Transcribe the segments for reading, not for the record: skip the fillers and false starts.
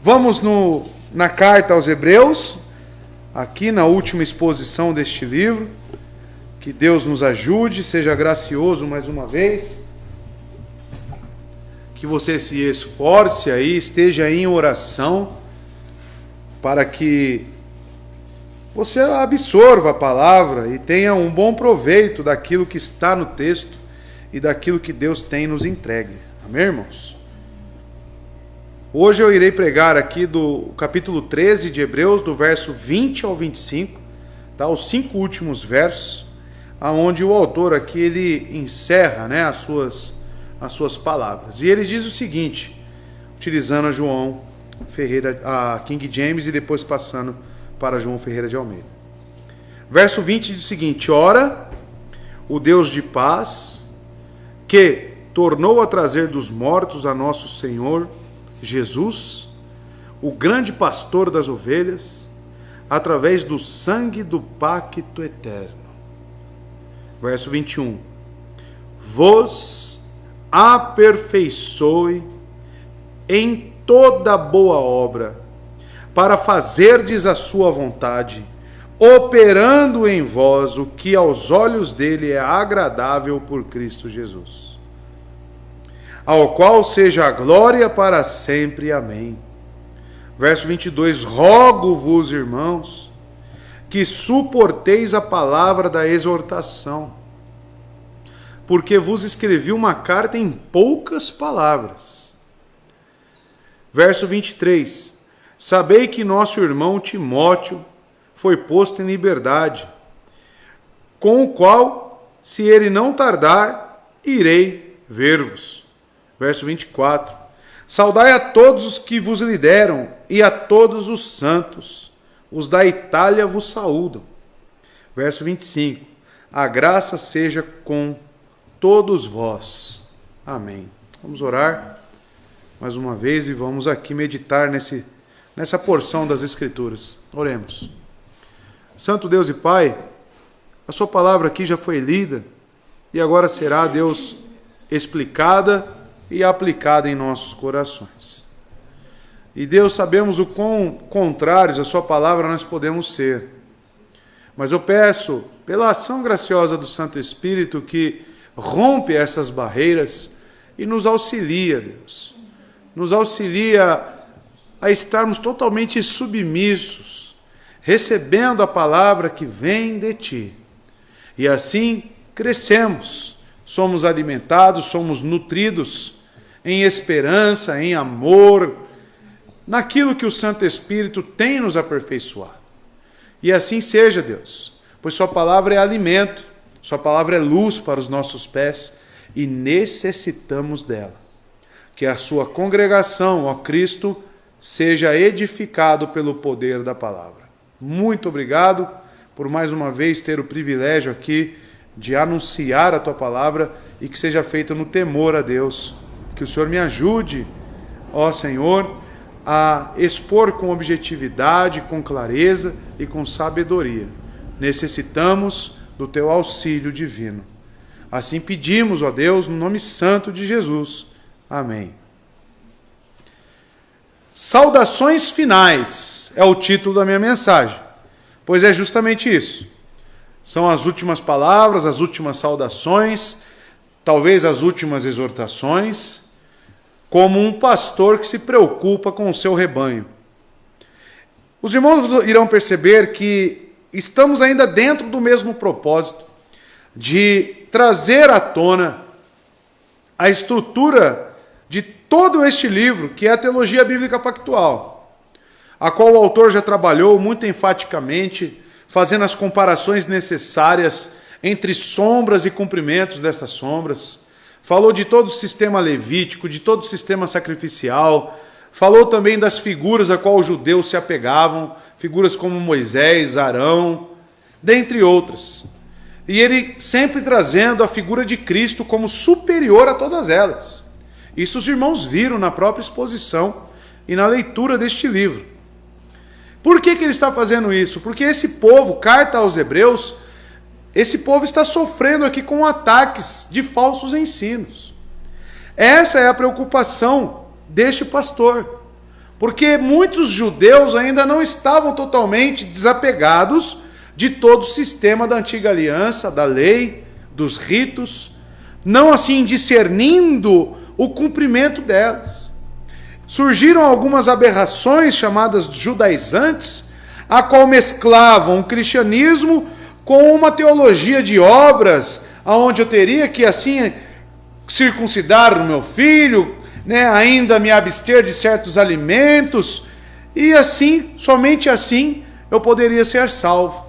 Vamos na carta aos Hebreus, aqui na última exposição deste livro. Que Deus nos ajude, seja gracioso mais uma vez. Que você se esforce aí, esteja em oração, para que você absorva a palavra e tenha um bom proveito daquilo que está no texto e daquilo que Deus tem nos entregue. Amém, irmãos? Hoje eu irei pregar aqui do capítulo 13 de Hebreus, do verso 20 ao 25, tá? Os 5 últimos versos, aonde o autor aqui ele encerra, né, as suas palavras. E ele diz o seguinte, utilizando a King James e depois passando para João Ferreira de Almeida. Verso 20 diz o seguinte: ora, o Deus de paz, que tornou a trazer dos mortos a nosso Senhor Jesus, o grande pastor das ovelhas, através do sangue do pacto eterno. Verso 21. Vos aperfeiçoe em toda boa obra, para fazerdes a sua vontade, operando em vós o que aos olhos dele é agradável por Cristo Jesus, ao qual seja a glória para sempre. Amém. Verso 22. Rogo-vos, irmãos, que suporteis a palavra da exortação, porque vos escrevi uma carta em poucas palavras. Verso 23. Sabei que nosso irmão Timóteo foi posto em liberdade, com o qual, se ele não tardar, irei ver-vos. Verso 24. Saudai a todos os que vos lideram e a todos os santos. Os da Itália vos saúdam. Verso 25. A graça seja com todos vós. Amém. Vamos orar mais uma vez e vamos aqui meditar nessa porção das Escrituras. Oremos. Santo Deus e Pai, a sua palavra aqui já foi lida e agora será, Deus, explicada e aplicada em nossos corações. E Deus, sabemos o quão contrários à sua palavra nós podemos ser. Mas eu peço, pela ação graciosa do Santo Espírito, que rompe essas barreiras e nos auxilia, Deus. Nos auxilia a estarmos totalmente submissos, recebendo a palavra que vem de Ti. E assim crescemos, somos alimentados, somos nutridos em esperança, em amor, naquilo que o Santo Espírito tem nos aperfeiçoado. E assim seja, Deus, pois Sua palavra é alimento, Sua palavra é luz para os nossos pés e necessitamos dela. Que a Sua congregação, ó Cristo, seja edificado pelo poder da palavra. Muito obrigado por mais uma vez ter o privilégio aqui de anunciar a Tua palavra e que seja feito no temor a Deus. Que o Senhor me ajude, ó Senhor, a expor com objetividade, com clareza e com sabedoria. Necessitamos do Teu auxílio divino. Assim pedimos, ó Deus, no nome santo de Jesus. Amém. Saudações finais é o título da minha mensagem, pois é justamente isso. São as últimas palavras, as últimas saudações, talvez as últimas exortações, como um pastor que se preocupa com o seu rebanho. Os irmãos irão perceber que estamos ainda dentro do mesmo propósito de trazer à tona a estrutura de todo este livro, que é a Teologia Bíblica Pactual, a qual o autor já trabalhou muito enfaticamente, fazendo as comparações necessárias entre sombras e cumprimentos dessas sombras. Falou de todo o sistema levítico, de todo o sistema sacrificial. Falou também das figuras a qual os judeus se apegavam, figuras como Moisés, Arão, dentre outras. E ele sempre trazendo a figura de Cristo como superior a todas elas. Isso os irmãos viram na própria exposição e na leitura deste livro. Por que ele está fazendo isso? Porque esse povo, carta aos Hebreus, esse povo está sofrendo aqui com ataques de falsos ensinos. Essa é a preocupação deste pastor. Porque muitos judeus ainda não estavam totalmente desapegados de todo o sistema da antiga aliança, da lei, dos ritos, não assim discernindo o cumprimento delas. Surgiram algumas aberrações chamadas judaizantes, a qual mesclavam o cristianismo com uma teologia de obras, aonde eu teria que assim circuncidar o meu filho, ainda me abster de certos alimentos, e assim, somente assim, eu poderia ser salvo.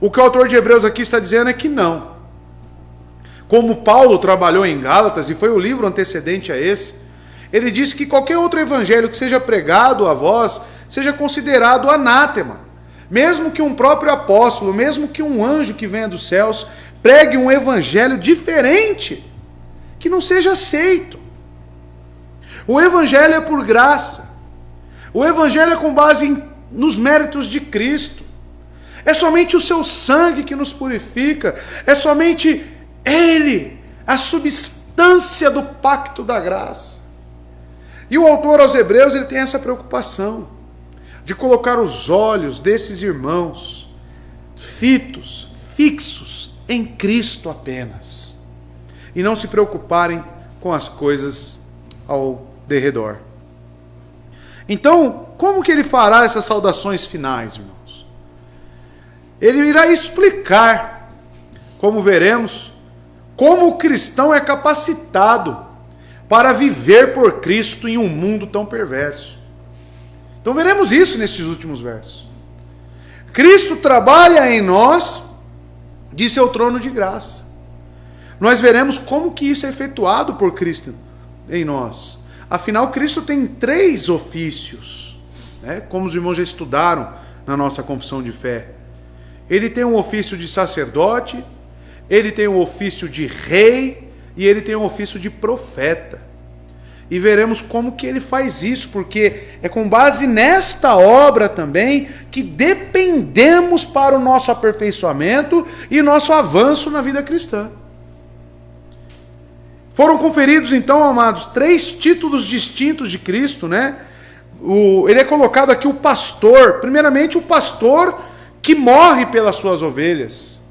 O que o autor de Hebreus aqui está dizendo é que não. Como Paulo trabalhou em Gálatas, e foi o livro antecedente a esse, ele disse que qualquer outro evangelho que seja pregado a vós, seja considerado anátema. Mesmo que um próprio apóstolo, mesmo que um anjo que venha dos céus, pregue um evangelho diferente, que não seja aceito. O evangelho é por graça. O evangelho é com base nos méritos de Cristo. É somente o seu sangue que nos purifica. É somente Ele, a substância do pacto da graça. E o autor aos Hebreus, ele tem essa preocupação de colocar os olhos desses irmãos fixos em Cristo apenas, e não se preocuparem com as coisas ao derredor. Então, como que ele fará essas saudações finais, irmãos? Ele irá explicar, como veremos, como o cristão é capacitado para viver por Cristo em um mundo tão perverso. Então veremos isso nesses últimos versos. Cristo trabalha em nós de seu trono de graça. Nós veremos como que isso é efetuado por Cristo em nós. Afinal, Cristo tem 3 ofícios, como os irmãos já estudaram na nossa confissão de fé. Ele tem um ofício de sacerdote, ele tem um ofício de rei e ele tem um ofício de profeta. E veremos como que ele faz isso, porque é com base nesta obra também que dependemos para o nosso aperfeiçoamento e nosso avanço na vida cristã. Foram conferidos então, amados, 3 títulos distintos de Cristo, Ele é colocado aqui o pastor. Primeiramente, o pastor que morre pelas suas ovelhas,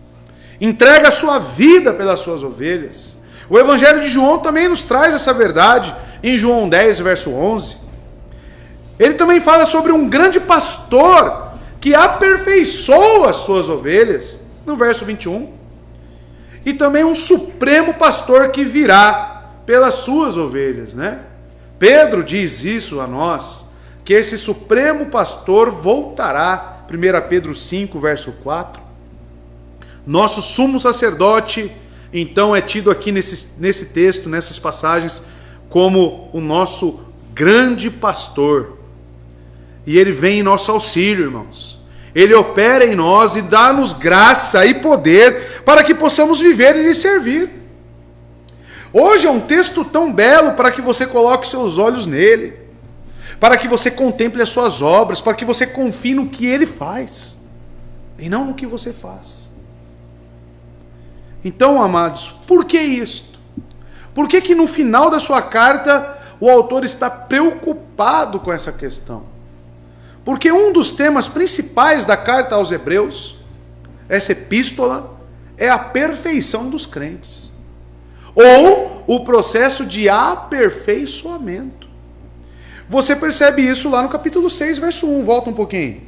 entrega a sua vida pelas suas ovelhas. O Evangelho de João também nos traz essa verdade, em João 10, verso 11. Ele também fala sobre um grande pastor que aperfeiçoa as suas ovelhas, no verso 21. E também um supremo pastor que virá pelas suas ovelhas, Pedro diz isso a nós, que esse supremo pastor voltará, 1 Pedro 5, verso 4. Nosso sumo sacerdote, então, é tido aqui nesse texto, nessas passagens, como o nosso grande pastor. E ele vem em nosso auxílio, irmãos. Ele opera em nós e dá-nos graça e poder para que possamos viver e lhe servir. Hoje é um texto tão belo para que você coloque seus olhos nele, para que você contemple as suas obras, para que você confie no que ele faz e não no que você faz. Então, amados, por que isto? Por que no final da sua carta o autor está preocupado com essa questão? Porque um dos temas principais da carta aos Hebreus, essa epístola, é a perfeição dos crentes, ou o processo de aperfeiçoamento. Você percebe isso lá no capítulo 6, verso 1, volta um pouquinho.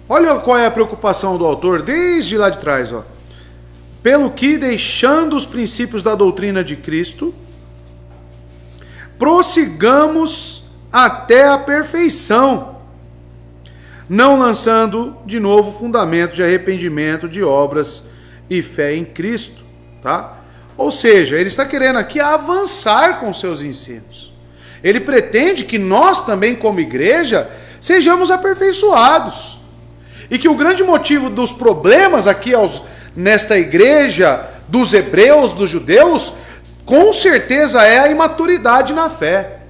Olha qual é a preocupação do autor desde lá de trás. Pelo que, deixando os princípios da doutrina de Cristo, prossigamos até a perfeição, não lançando de novo fundamento de arrependimento de obras e fé em Cristo. Ou seja, ele está querendo aqui avançar com seus ensinos. Ele pretende que nós também, como igreja, sejamos aperfeiçoados. E que o grande motivo dos problemas aqui nesta igreja, dos hebreus, dos judeus, com certeza é a imaturidade na fé.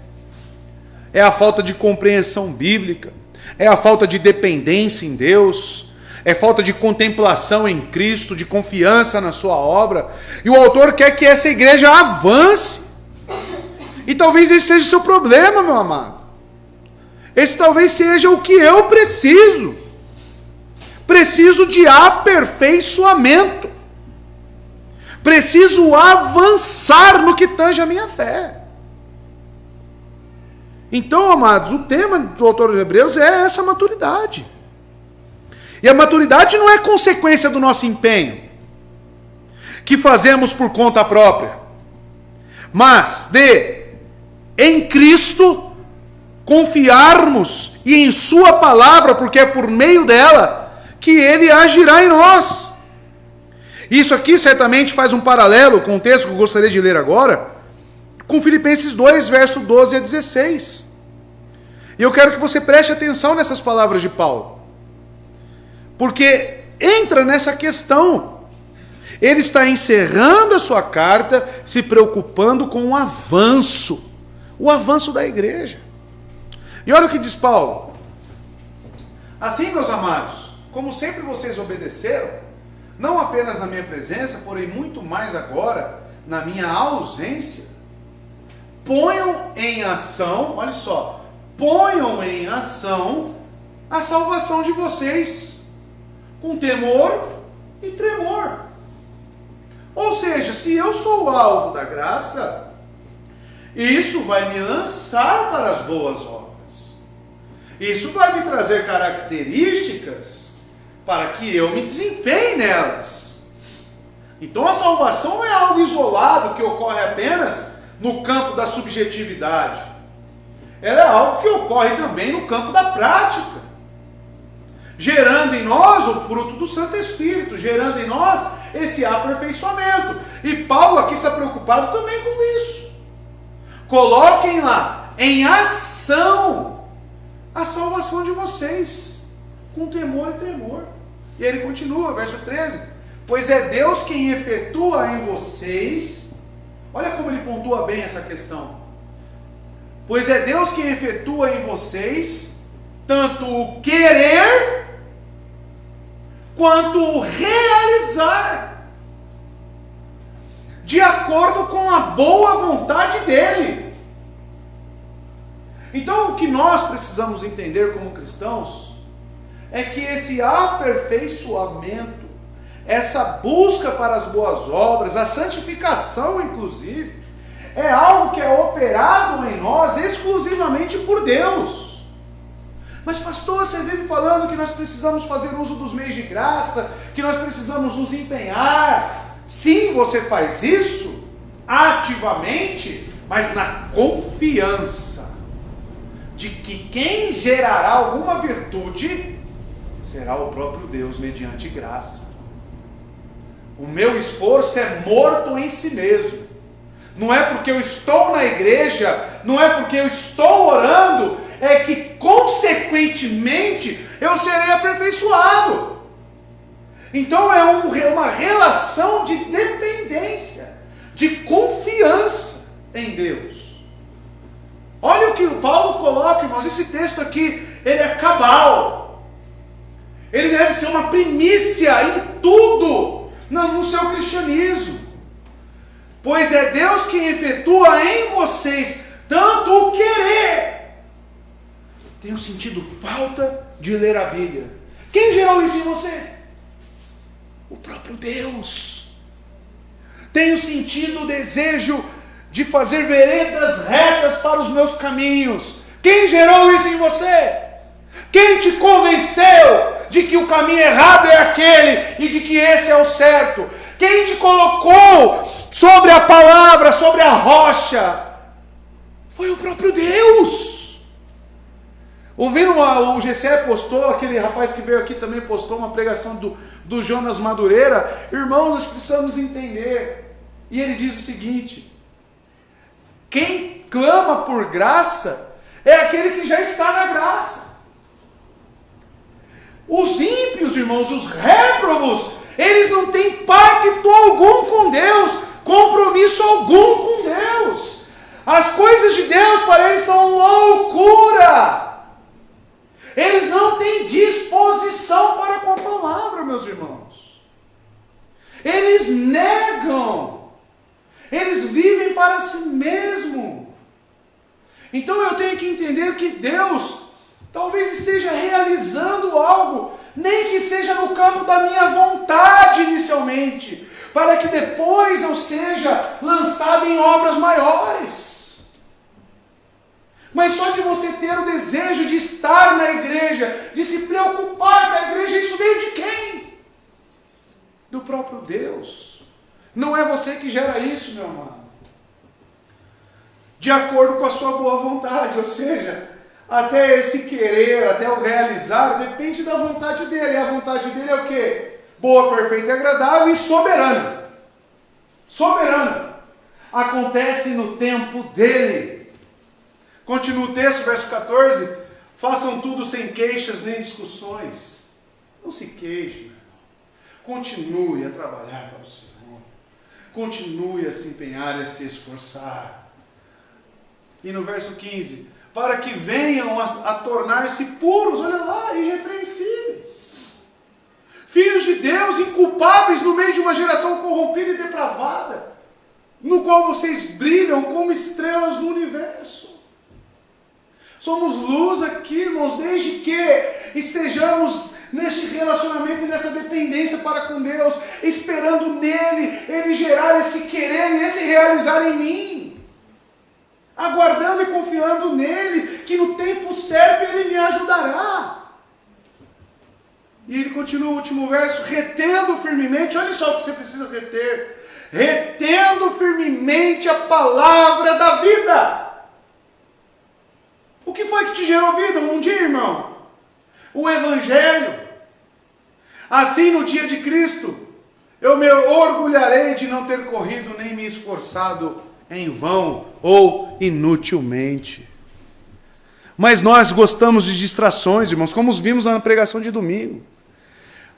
É a falta de compreensão bíblica, é a falta de dependência em Deus, é falta de contemplação em Cristo, de confiança na sua obra. E o autor quer que essa igreja avance, E talvez esse seja o seu problema, meu amado. Esse talvez seja o que eu preciso. Preciso de aperfeiçoamento. Preciso avançar no que tange a minha fé. Então, amados, o tema do autor de Hebreus é essa maturidade. E a maturidade não é consequência do nosso empenho, que fazemos por conta própria, mas de, em Cristo, confiarmos e em sua palavra, porque é por meio dela que ele agirá em nós. Isso aqui certamente faz um paralelo com o texto que eu gostaria de ler agora, com Filipenses 2, verso 12 a 16. E eu quero que você preste atenção nessas palavras de Paulo, porque entra nessa questão. Ele está encerrando a sua carta, se preocupando com o avanço da igreja. E olha o que diz Paulo: assim, meus amados, como sempre vocês obedeceram, não apenas na minha presença, porém muito mais agora, na minha ausência, ponham em ação, olha só, ponham em ação a salvação de vocês, com temor e tremor. Ou seja, se eu sou o alvo da graça, isso vai me lançar para as boas obras. Isso vai me trazer características para que eu me desempenhe nelas. Então a salvação não é algo isolado que ocorre apenas no campo da subjetividade. Ela é algo que ocorre também no campo da prática, gerando em nós o fruto do Santo Espírito, gerando em nós esse aperfeiçoamento. E Paulo aqui está preocupado também com isso. Coloquem lá em ação a salvação de vocês, com temor e tremor. E ele continua, verso 13: pois é Deus quem efetua em vocês, olha como ele pontua bem essa questão, pois é Deus quem efetua em vocês tanto o querer quanto o realizar, de acordo com a boa vontade dele. Então o que nós precisamos entender como cristãos é que esse aperfeiçoamento, essa busca para as boas obras, a santificação inclusive, é algo que é operado em nós exclusivamente por Deus. Mas pastor, você vive falando que nós precisamos fazer uso dos meios de graça, que nós precisamos nos empenhar. Sim, você faz isso ativamente, mas na confiança de que quem gerará alguma virtude será o próprio Deus mediante graça. O meu esforço é morto em si mesmo. Não é porque eu estou na igreja, não é porque eu estou orando, é que consequentemente eu serei aperfeiçoado. Então é uma relação de dependência, de confiança em Deus. Olha o que o Paulo coloca, irmãos, esse texto aqui, ele é cabal. Ele deve ser uma primícia em tudo no seu cristianismo. Pois é Deus quem efetua em vocês tanto o querer. Tenho sentido falta de ler a Bíblia. Quem gerou isso em você? O próprio Deus. Tenho sentido o desejo de fazer veredas retas para os meus caminhos. Quem gerou isso em você? Quem te convenceu de que o caminho errado é aquele e de que esse é o certo? Quem te colocou sobre a palavra, sobre a rocha? Foi o próprio Deus. Ouviram, o Gessé postou, aquele rapaz que veio aqui também postou uma pregação do Jonas Madureira. Irmãos, nós precisamos entender. E ele diz o seguinte: quem clama por graça é aquele que já está na graça. Os ímpios, irmãos, os réprobos, eles não têm pacto algum com Deus, compromisso algum com Deus. As coisas de Deus para eles são loucura. Eles não têm disposição para com a palavra, meus irmãos. Eles negam. Eles vivem para si mesmo. Então eu tenho que entender que Deus talvez esteja realizando algo, nem que seja no campo da minha vontade inicialmente, para que depois eu seja lançado em obras maiores. Mas só de você ter o desejo de estar na igreja, de se preocupar com a igreja, isso veio de quem? Do próprio Deus. Não é você que gera isso, meu amado. De acordo com a sua boa vontade, ou seja, até esse querer, até o realizar, depende da vontade dele. E a vontade dele é o quê? Boa, perfeita e agradável e soberana. Soberana. Acontece no tempo dele. Continua o texto, verso 14. Façam tudo sem queixas nem discussões. Não se queixe. Continue a trabalhar para o Senhor. Continue a se empenhar e a se esforçar. E no verso 15, para que venham a tornar-se puros, olha lá, irrepreensíveis. Filhos de Deus, inculpáveis no meio de uma geração corrompida e depravada, no qual vocês brilham como estrelas no universo. Somos luz aqui, irmãos, desde que estejamos neste relacionamento e nessa dependência para com Deus, esperando nele, ele gerar esse querer e esse realizar em mim. Aguardando e confiando nele, que no tempo certo ele me ajudará. E ele continua o último verso, retendo firmemente, olha só o que você precisa reter, retendo firmemente a palavra da vida. O que foi que te gerou vida um dia, irmão? O Evangelho. Assim, no dia de Cristo, eu me orgulharei de não ter corrido nem me esforçado em vão ou inutilmente. Mas nós gostamos de distrações, irmãos, como vimos na pregação de domingo.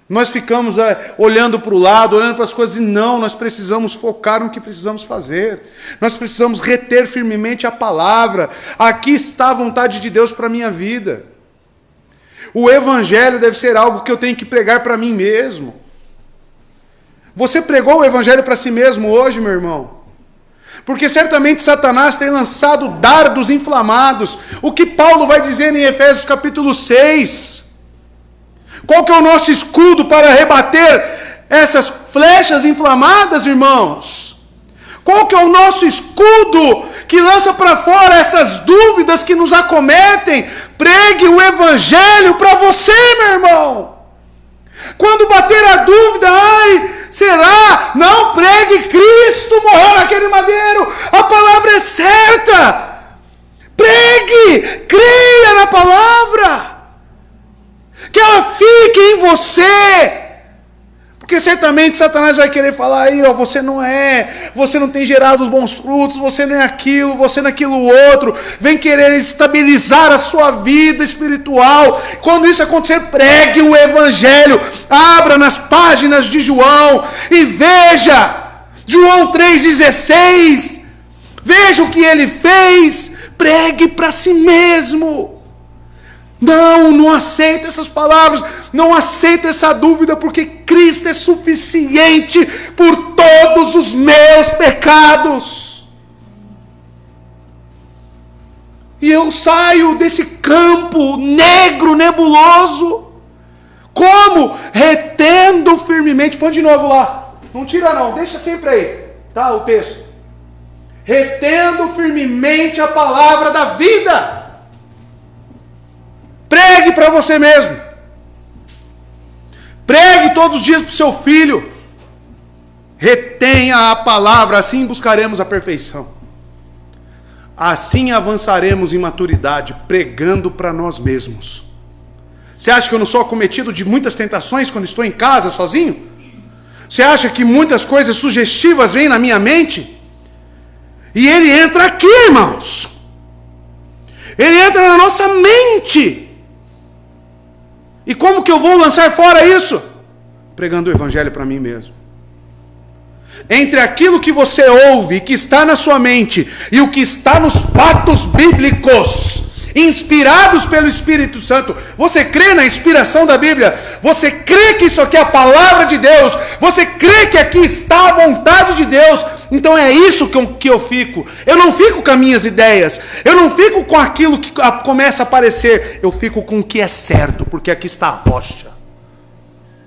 Nós ficamos olhando para o lado, olhando para as coisas, e não, nós precisamos focar no que precisamos fazer. Nós precisamos reter firmemente a palavra. Aqui está a vontade de Deus para a minha vida. O Evangelho deve ser algo que eu tenho que pregar para mim mesmo. Você pregou o Evangelho para si mesmo hoje, meu irmão? Porque certamente Satanás tem lançado dardos inflamados. O que Paulo vai dizer em Efésios capítulo 6? Qual que é o nosso escudo para rebater essas flechas inflamadas, irmãos? Qual que é o nosso escudo que lança para fora essas dúvidas que nos acometem? Pregue o Evangelho para você, meu irmão. Quando bater a dúvida, será? Não, pregue, Cristo morreu naquele madeiro. A palavra é certa. Pregue, creia na palavra. Que ela fique em você. Porque certamente Satanás vai querer falar aí, você não tem gerado os bons frutos, você não é aquilo, você não é aquilo outro. Vem querer estabilizar a sua vida espiritual. Quando isso acontecer, pregue o Evangelho. Abra nas páginas de João e veja. João 3,16. Veja o que ele fez. Pregue para si mesmo. Não aceita essas palavras, não aceita essa dúvida, porque Cristo é suficiente por todos os meus pecados. E eu saio desse campo negro, nebuloso, como? Retendo firmemente, põe de novo lá, não tira não, deixa sempre aí, tá, o texto. Retendo firmemente a palavra da vida. Pregue para você mesmo. Pregue todos os dias para o seu filho. Retenha a palavra, assim buscaremos a perfeição. Assim avançaremos em maturidade, pregando para nós mesmos. Você acha que eu não sou acometido de muitas tentações quando estou em casa sozinho? Você acha que muitas coisas sugestivas vêm na minha mente? E ele entra aqui, irmãos. Ele entra na nossa mente. E como que eu vou lançar fora isso? Pregando o Evangelho para mim mesmo. Entre aquilo que você ouve, que está na sua mente, e o que está nos fatos bíblicos, inspirados pelo Espírito Santo, você crê na inspiração da Bíblia? Você crê que isso aqui é a palavra de Deus? Você crê que aqui está a vontade de Deus? Então é isso que eu fico. Eu não fico com as minhas ideias. Eu não fico com aquilo que começa a aparecer. Eu fico com o que é certo, porque aqui está a rocha.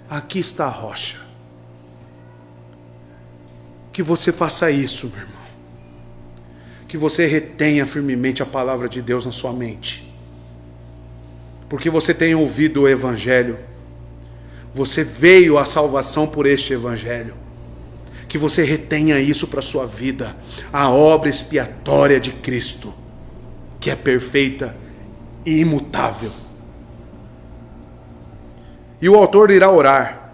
Aqui está a rocha. Que você faça isso, meu irmão. Que você retenha firmemente a palavra de Deus na sua mente. Porque você tem ouvido o Evangelho. Você veio à salvação por este Evangelho. Que você retenha isso para a sua vida. A obra expiatória de Cristo, que é perfeita e imutável. E o autor irá orar.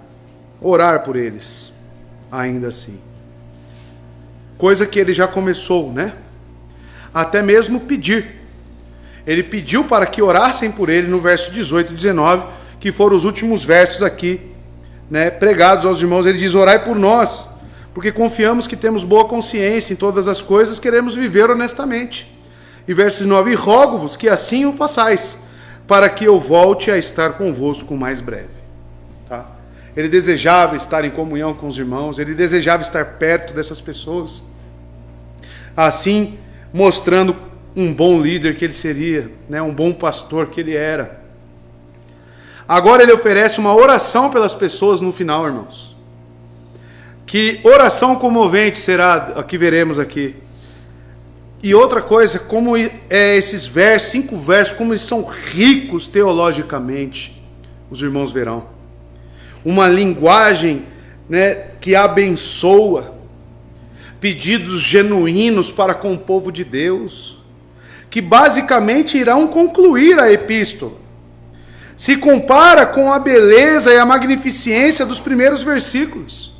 Orar por eles. Ainda assim. Coisa que ele já começou, né? Até mesmo pedir. Ele pediu para que orassem por ele no verso 18 e 19, que foram os últimos versos aqui, né, pregados aos irmãos. Ele diz: orai por nós, porque confiamos que temos boa consciência em todas as coisas, queremos viver honestamente. E verso 19: e rogo-vos que assim o façais, para que eu volte a estar convosco o mais breve. Tá? Ele desejava estar em comunhão com os irmãos, ele desejava estar perto dessas pessoas, assim mostrando um bom líder que ele seria, né? Um bom pastor que ele era. Agora ele oferece uma oração pelas pessoas no final, irmãos. Que oração comovente será, aqui veremos aqui. E outra coisa, como esses versos, 5 versos, como eles são ricos teologicamente, os irmãos verão. Uma linguagem, né, que abençoa, pedidos genuínos para com o povo de Deus, que basicamente irão concluir a epístola. Se compara com a beleza e a magnificência dos primeiros versículos,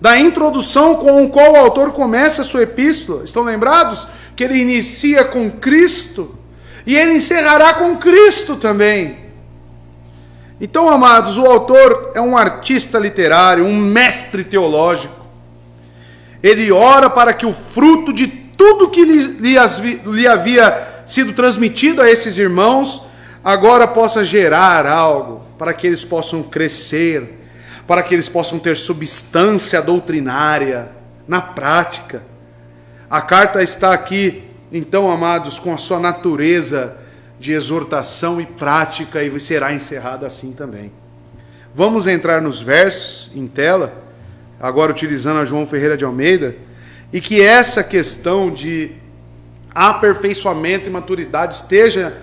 da introdução com o qual o autor começa a sua epístola. Estão lembrados? Que ele inicia com Cristo, e ele encerrará com Cristo também. Então, amados, o autor é um artista literário, um mestre teológico. Ele ora para que o fruto de tudo que lhe havia sido transmitido a esses irmãos agora possa gerar algo, para que eles possam crescer, para que eles possam ter substância doutrinária na prática. A carta está aqui, então, amados, com a sua natureza de exortação e prática, e será encerrada assim também. Vamos entrar nos versos em tela, agora utilizando a João Ferreira de Almeida, e que essa questão de aperfeiçoamento e maturidade esteja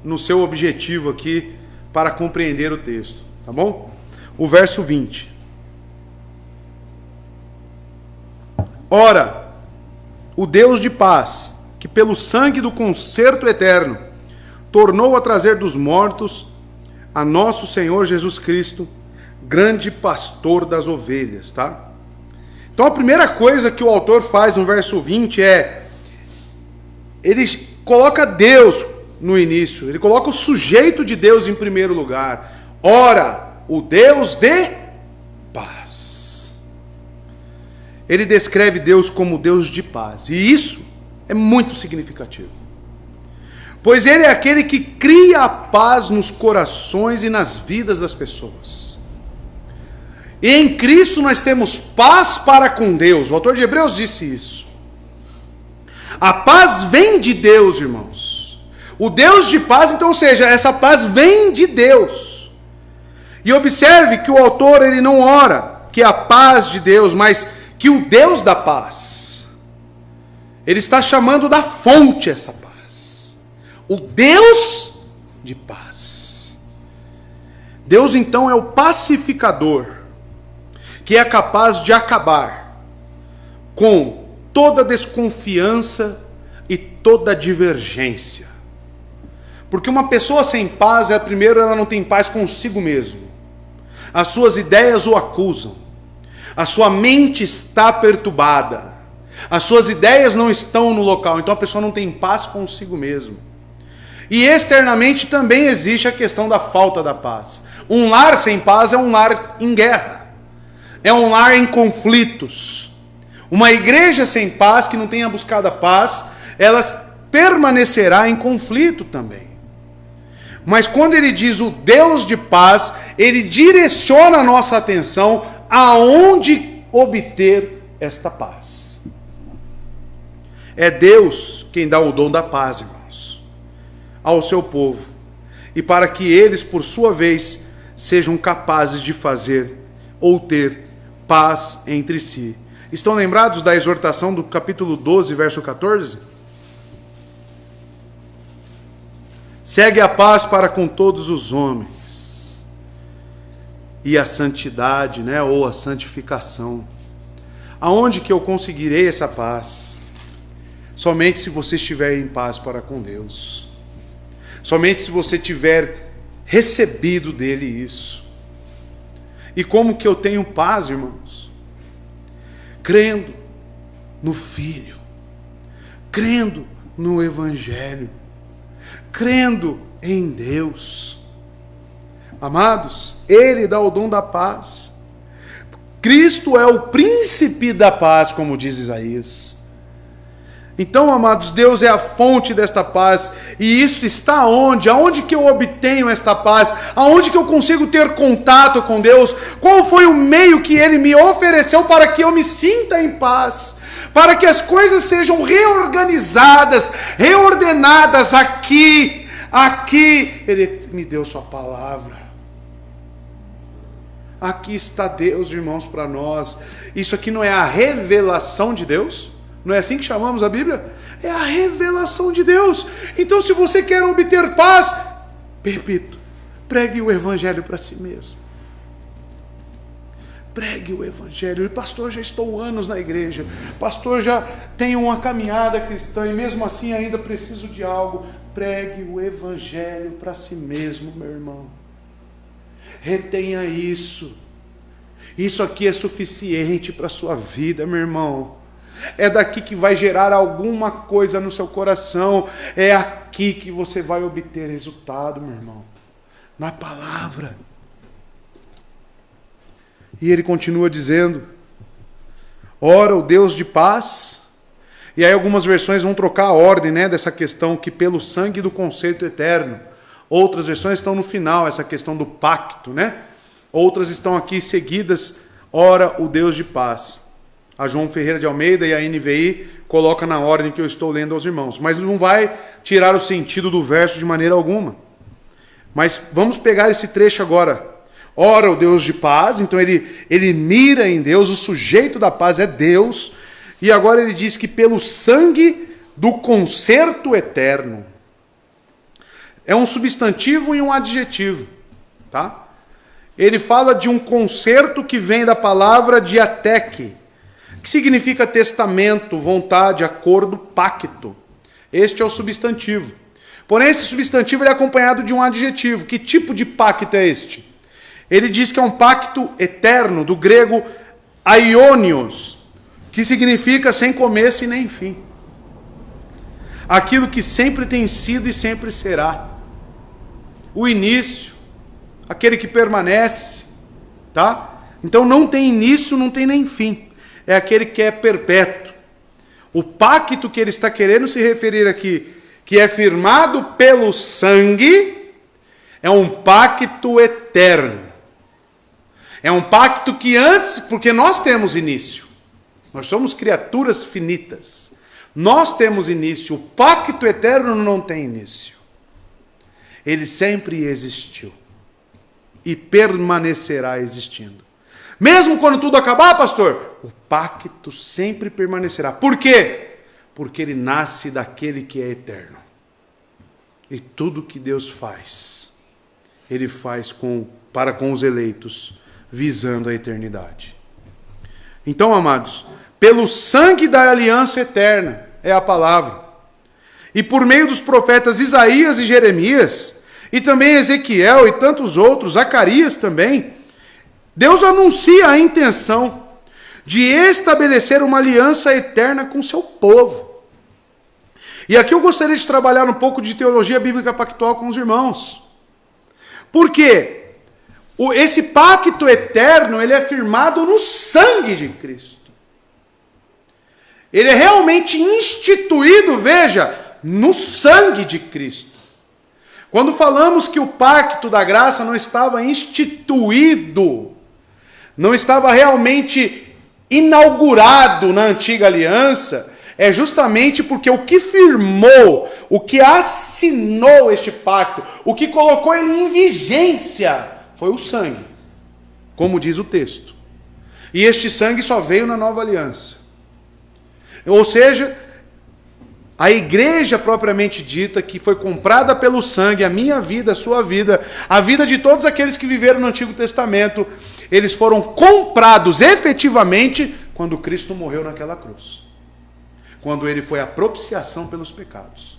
no seu objetivo aqui para compreender o texto, tá bom? O verso 20. Ora, o Deus de paz, que pelo sangue do concerto eterno tornou a trazer dos mortos a nosso Senhor Jesus Cristo, grande pastor das ovelhas, tá? Então a primeira coisa que o autor faz no verso 20 é, ele coloca Deus no início, ele coloca o sujeito de Deus em primeiro lugar. Ora, o Deus de paz. Ele descreve Deus como Deus de paz, e isso é muito significativo. Pois ele é aquele que cria a paz nos corações e nas vidas das pessoas. E em Cristo nós temos paz para com Deus. O autor de Hebreus disse isso. A paz vem de Deus, irmãos. O Deus de paz, então, ou seja, essa paz vem de Deus. E observe que o autor, ele não ora que a paz de Deus, mas que o Deus da paz. Ele está chamando da fonte essa paz. O Deus de paz. Deus, então, é o pacificador, que é capaz de acabar com toda desconfiança e toda divergência. Porque uma pessoa sem paz, primeiro, ela não tem paz consigo mesmo. As suas ideias o acusam. A sua mente está perturbada. As suas ideias não estão no local. Então a pessoa não tem paz consigo mesmo. E externamente também existe a questão da falta da paz. Um lar sem paz é um lar em guerra. É um lar em conflitos. Uma igreja sem paz, que não tenha buscado a paz, ela permanecerá em conflito também. Mas quando ele diz o Deus de paz, ele direciona a nossa atenção aonde obter esta paz. É Deus quem dá o dom da paz, irmãos, ao seu povo, e para que eles, por sua vez, sejam capazes de fazer ou ter paz entre si. Estão lembrados da exortação do capítulo 12, verso 14? Segue a paz para com todos os homens e a santidade, né, ou a santificação. Aonde que eu conseguirei essa paz? Somente se você estiver em paz para com Deus. Somente se você tiver recebido dele isso. E como que eu tenho paz, irmãos? Crendo no Filho, crendo no Evangelho, crendo em Deus. Amados, Ele dá o dom da paz. Cristo é o príncipe da paz, como diz Isaías. Então, amados, Deus é a fonte desta paz. E isso está onde? Aonde que eu obtenho esta paz? Aonde que eu consigo ter contato com Deus? Qual foi o meio que Ele me ofereceu para que eu me sinta em paz? Para que as coisas sejam reorganizadas, reordenadas aqui. Ele me deu sua palavra. Aqui está Deus, irmãos, para nós. Isso aqui não é a revelação de Deus? Não é assim que chamamos a Bíblia? É a revelação de Deus. Então, se você quer obter paz, repito, pregue o Evangelho para si mesmo. Pregue o Evangelho. Pastor, já estou anos na igreja. Pastor, já tenho uma caminhada cristã e mesmo assim ainda preciso de algo. Pregue o Evangelho para si mesmo, meu irmão. Retenha isso. Isso aqui é suficiente para a sua vida, meu irmão. É daqui que vai gerar alguma coisa no seu coração. É aqui que você vai obter resultado, meu irmão. Na palavra. E ele continua dizendo: ora, o Deus de paz. E aí algumas versões vão trocar a ordem, né, dessa questão, que pelo sangue do concerto eterno. Outras versões estão no final, essa questão do pacto, né? Outras estão aqui seguidas. Ora, o Deus de paz. A João Ferreira de Almeida e a NVI coloca na ordem que eu estou lendo aos irmãos. Mas não vai tirar o sentido do verso de maneira alguma. Mas vamos pegar esse trecho agora. Ora, o Deus de paz. Então ele mira em Deus. O sujeito da paz é Deus. E agora ele diz que pelo sangue do concerto eterno. É um substantivo e um adjetivo. Tá? Ele fala de um concerto que vem da palavra diateque, que significa testamento, vontade, acordo, pacto. Este é o substantivo. Porém, esse substantivo é acompanhado de um adjetivo. Que tipo de pacto é este? Ele diz que é um pacto eterno, do grego aionios, que significa sem começo e nem fim. Aquilo que sempre tem sido e sempre será. O início, aquele que permanece, tá? Então não tem início, não tem nem fim. É aquele que é perpétuo. O pacto que ele está querendo se referir aqui, que é firmado pelo sangue, é um pacto eterno. É um pacto que antes, porque nós temos início. Nós somos criaturas finitas. Nós temos início. O pacto eterno não tem início. Ele sempre existiu. E permanecerá existindo. Mesmo quando tudo acabar, pastor, o pacto sempre permanecerá. Por quê? Porque ele nasce daquele que é eterno. E tudo que Deus faz, ele faz para com os eleitos, visando a eternidade. Então, amados, pelo sangue da aliança eterna, é a palavra. E por meio dos profetas Isaías e Jeremias, e também Ezequiel e tantos outros, Zacarias também, Deus anuncia a intenção de estabelecer uma aliança eterna com seu povo. E aqui eu gostaria de trabalhar um pouco de teologia bíblica pactual com os irmãos. Por quê? Esse pacto eterno, ele é firmado no sangue de Cristo. Ele é realmente instituído, veja, no sangue de Cristo. Quando falamos que o pacto da graça não estava instituído, não estava realmente inaugurado na antiga aliança, é justamente porque o que firmou, o que assinou este pacto, o que colocou ele em vigência, foi o sangue, como diz o texto. E este sangue só veio na nova aliança. Ou seja, a igreja propriamente dita, que foi comprada pelo sangue, a minha vida, a sua vida, a vida de todos aqueles que viveram no Antigo Testamento, eles foram comprados efetivamente quando Cristo morreu naquela cruz. Quando ele foi a propiciação pelos pecados.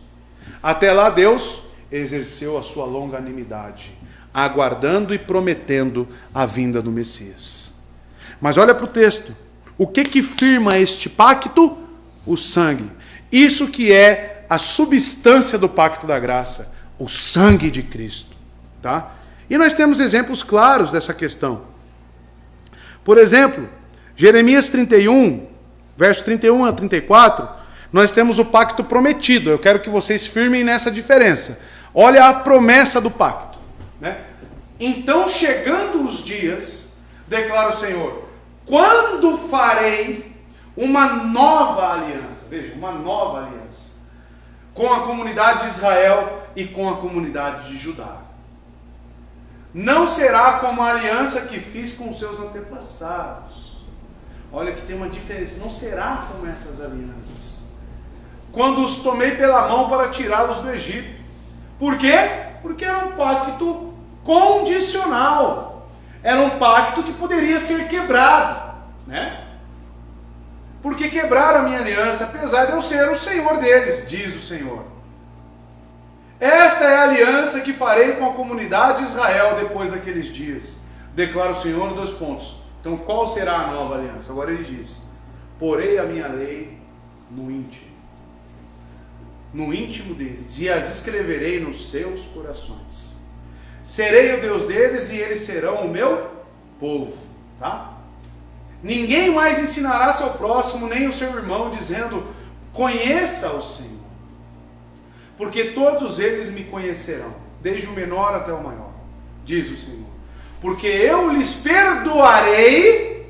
Até lá Deus exerceu a sua longanimidade, aguardando e prometendo a vinda do Messias. Mas olha para o texto. O que firma este pacto? O sangue. Isso que é a substância do pacto da graça, o sangue de Cristo, tá? E nós temos exemplos claros dessa questão. Por exemplo, Jeremias 31, verso 31 a 34, nós temos o pacto prometido. Eu quero que vocês firmem nessa diferença. Olha a promessa do pacto, né? Então, chegando os dias, declara o Senhor, quando farei uma nova aliança, veja, uma nova aliança, com a comunidade de Israel e com a comunidade de Judá. Não será como a aliança que fiz com seus antepassados. Olha que tem uma diferença, não será como essas alianças. Quando os tomei pela mão para tirá-los do Egito. Por quê? Porque era um pacto condicional. Era um pacto que poderia ser quebrado, né? Porque quebraram a minha aliança, apesar de eu ser o Senhor deles, diz o Senhor. Esta é a aliança que farei com a comunidade de Israel depois daqueles dias, declara o Senhor, 2 pontos. Então qual será a nova aliança? Agora ele diz, porei a minha lei no íntimo deles, e as escreverei nos seus corações. Serei o Deus deles e eles serão o meu povo, tá? Ninguém mais ensinará seu próximo, nem o seu irmão, dizendo, conheça o Senhor. Porque todos eles me conhecerão, desde o menor até o maior, diz o Senhor. Porque eu lhes perdoarei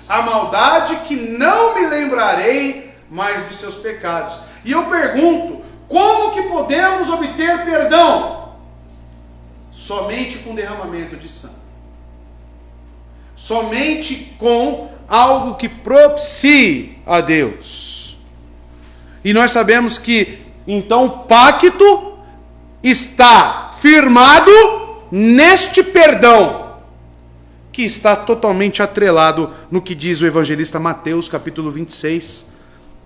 a maldade, que não me lembrarei mais dos seus pecados. E eu pergunto, como que podemos obter perdão? Somente com derramamento de sangue. Somente com algo que propicie a Deus. E nós sabemos que, então, o pacto está firmado neste perdão, que está totalmente atrelado no que diz o evangelista Mateus, capítulo 26,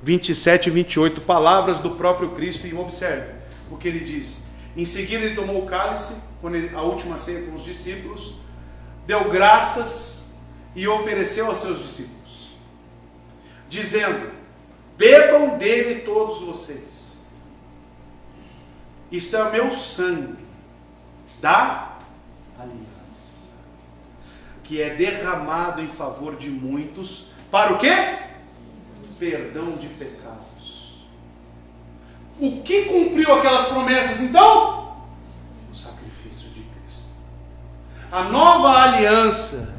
27 e 28, palavras do próprio Cristo. E observe o que ele diz. Em seguida ele tomou o cálice, a última ceia com os discípulos, deu graças e ofereceu aos seus discípulos, dizendo, bebam dele todos vocês. Isto é o meu sangue da aliança, que é derramado em favor de muitos, para o quê? Perdão de pecados. O que cumpriu aquelas promessas então? O sacrifício de Cristo. A nova aliança,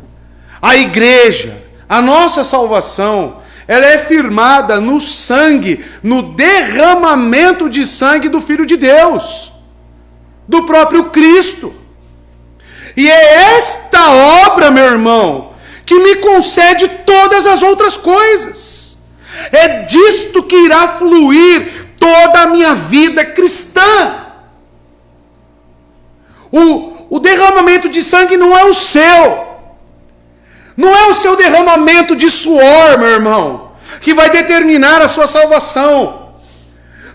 a igreja, a nossa salvação, ela é firmada no sangue, no derramamento de sangue do Filho de Deus, do próprio Cristo. E é esta obra, meu irmão, que me concede todas as outras coisas. É disto que irá fluir toda a minha vida cristã. O derramamento de sangue não é o seu. Não é o seu derramamento de suor, meu irmão, que vai determinar a sua salvação.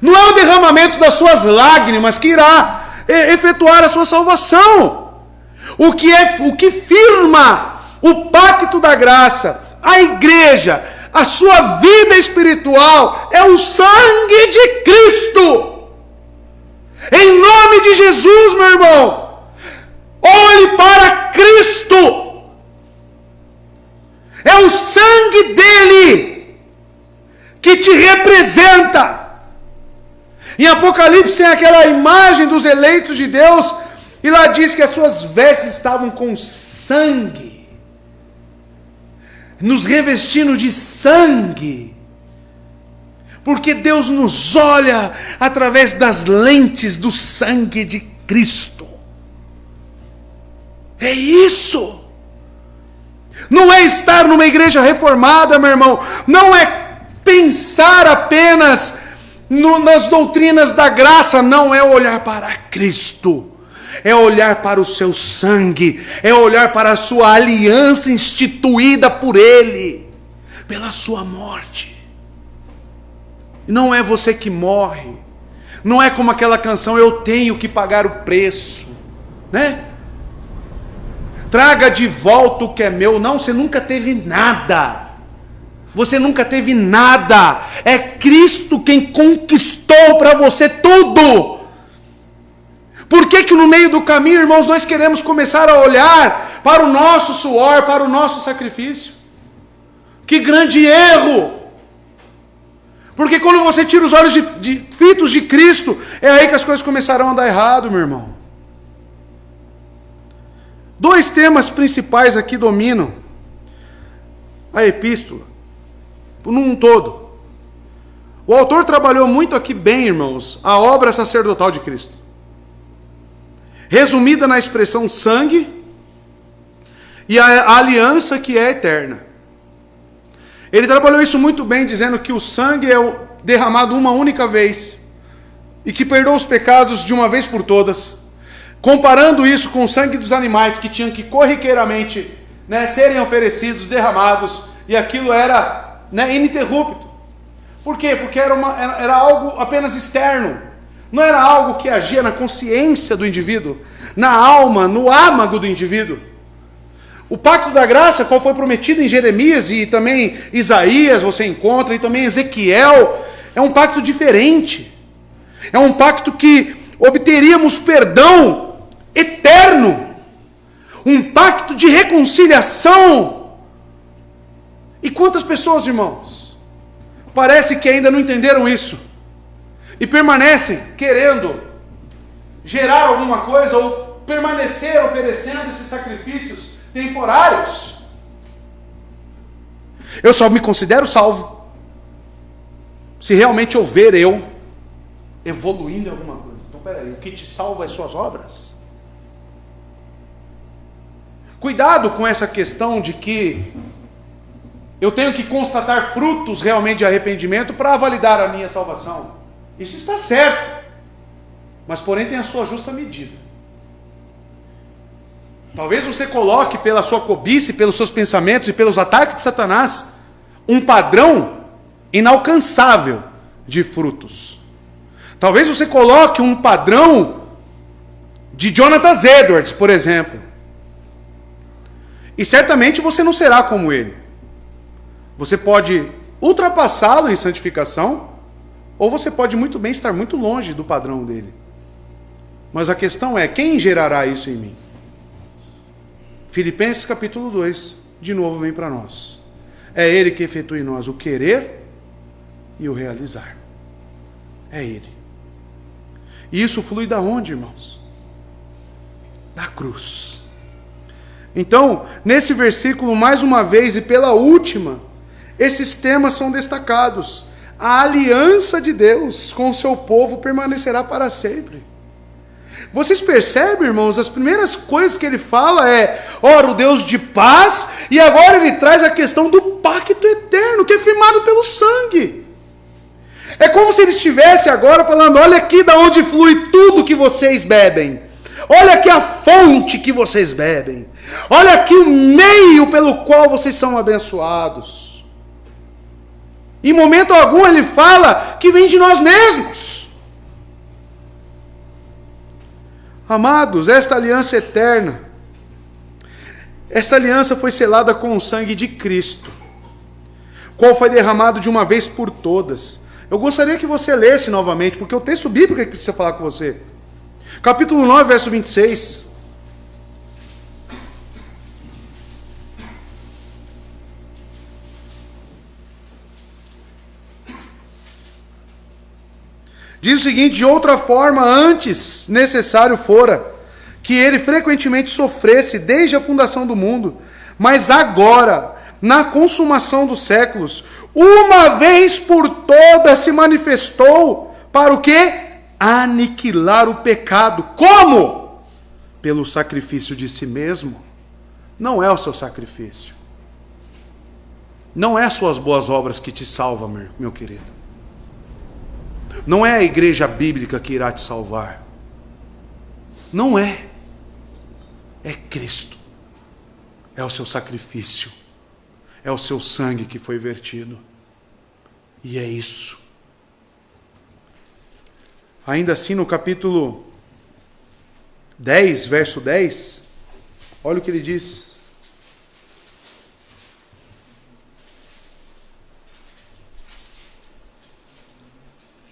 Não é o derramamento das suas lágrimas que irá efetuar a sua salvação. O que firma o pacto da graça, a igreja, a sua vida espiritual, é o sangue de Cristo. Em nome de Jesus, meu irmão, olhe para Cristo. É o sangue dele que te representa. Em Apocalipse tem aquela imagem dos eleitos de Deus, e lá diz que as suas vestes estavam com sangue, nos revestindo de sangue. Porque Deus nos olha através das lentes do sangue de Cristo. É isso. Não é estar numa igreja reformada, meu irmão. Não é pensar apenas nas doutrinas da graça. Não é olhar para Cristo. É olhar para o seu sangue. É olhar para a sua aliança instituída por Ele. Pela sua morte. Não é você que morre. Não é como aquela canção, eu tenho que pagar o preço. Né? Traga de volta o que é meu. Não, você nunca teve nada. Você nunca teve nada. É Cristo quem conquistou para você tudo. Por que que no meio do caminho, irmãos, nós queremos começar a olhar para o nosso suor, para o nosso sacrifício? Que grande erro! Porque quando você tira os olhos fitos de Cristo, é aí que as coisas começarão a dar errado, meu irmão. 2 temas principais aqui dominam a epístola, num todo. O autor trabalhou muito aqui bem, irmãos, a obra sacerdotal de Cristo. Resumida na expressão sangue e a aliança que é eterna. Ele trabalhou isso muito bem, dizendo que o sangue é derramado uma única vez e que perdoa os pecados de uma vez por todas. Comparando isso com o sangue dos animais que tinham que corriqueiramente, né, serem oferecidos, derramados, e aquilo era, né, ininterrupto. Por quê? Porque era algo apenas externo. Não era algo que agia na consciência do indivíduo, na alma, no âmago do indivíduo. O pacto da graça, qual foi prometido em Jeremias e também Isaías, você encontra, e também Ezequiel, é um pacto diferente. É um pacto que obteríamos perdão eterno. Um pacto de reconciliação. E quantas pessoas, irmãos, parece que ainda não entenderam isso e permanecem querendo gerar alguma coisa ou permanecer oferecendo esses sacrifícios temporários. Eu só me considero salvo se realmente houver eu evoluindo em alguma coisa. Então, peraí, o que te salva é suas obras? Cuidado com essa questão de que eu tenho que constatar frutos realmente de arrependimento para validar a minha salvação. Isso está certo, mas porém tem a sua justa medida. Talvez você coloque pela sua cobiça, pelos seus pensamentos e pelos ataques de Satanás, um padrão inalcançável de frutos. Talvez você coloque um padrão de Jonathan Edwards, por exemplo. E certamente você não será como ele. Você pode ultrapassá-lo em santificação, ou você pode muito bem estar muito longe do padrão dele. Mas a questão é, quem gerará isso em mim? Filipenses capítulo 2, de novo vem para nós. É Ele que efetua em nós o querer e o realizar. É Ele. E isso flui da onde, irmãos? Da cruz. Então, nesse versículo, mais uma vez e pela última, esses temas são destacados. A aliança de Deus com o seu povo permanecerá para sempre. Vocês percebem, irmãos, as primeiras coisas que ele fala é, ora, o Deus de paz, e agora ele traz a questão do pacto eterno, que é firmado pelo sangue. É como se ele estivesse agora falando, olha aqui da onde flui tudo que vocês bebem. Olha aqui a fonte que vocês bebem. Olha aqui o meio pelo qual vocês são abençoados. Em momento algum ele fala que vem de nós mesmos. Amados, esta aliança eterna, esta aliança foi selada com o sangue de Cristo, qual foi derramado de uma vez por todas. Eu gostaria que você lesse novamente, porque o texto bíblico é que precisa falar com você. Capítulo 9, verso 26. Diz o seguinte, de outra forma, antes necessário fora que ele frequentemente sofresse desde a fundação do mundo, mas agora, na consumação dos séculos, uma vez por todas se manifestou para o quê? Aniquilar o pecado. Como? Pelo sacrifício de si mesmo. Não é o seu sacrifício. Não é as suas boas obras que te salvam, meu querido. Não é a igreja bíblica que irá te salvar. Não é. É Cristo. É o seu sacrifício. É o seu sangue que foi vertido. E é isso. Ainda assim, no capítulo 10, verso 10, olha o que ele diz.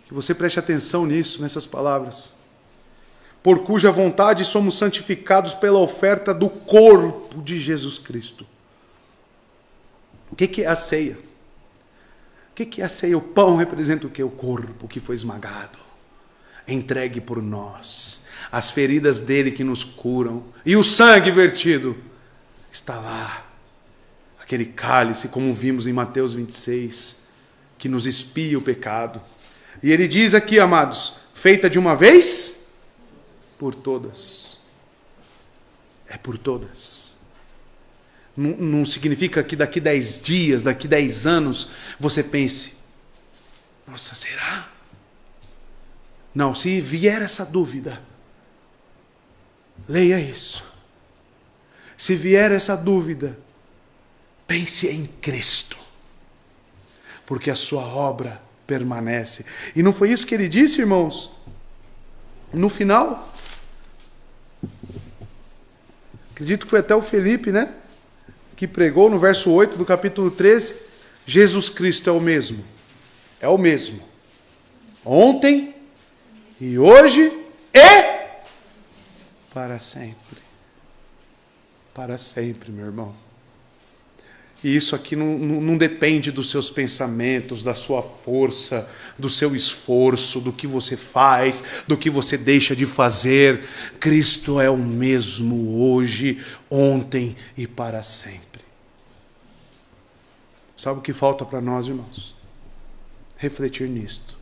Que você preste atenção nisso, nessas palavras. Por cuja vontade somos santificados pela oferta do corpo de Jesus Cristo. O que é a ceia? O que é a ceia? O pão representa o que? O corpo que foi esmagado, entregue por nós, as feridas dele que nos curam, e o sangue vertido está lá. Aquele cálice, como vimos em Mateus 26, que nos expia o pecado. E ele diz aqui, amados, feita de uma vez por todas. É por todas. Não significa que daqui 10 dias, daqui 10 anos, você pense, nossa, será? Não, se vier essa dúvida, leia isso. Se vier essa dúvida, pense em Cristo, porque a sua obra permanece. E não foi isso que ele disse, irmãos? No final, acredito que foi até o Felipe, né? Que pregou no verso 8 do capítulo 13, Jesus Cristo é o mesmo. É o mesmo. Ontem e hoje e para sempre. Para sempre, meu irmão. E isso aqui não depende dos seus pensamentos, da sua força, do seu esforço, do que você faz, do que você deixa de fazer. Cristo é o mesmo hoje, ontem e para sempre. Sabe o que falta para nós, irmãos? Refletir nisto.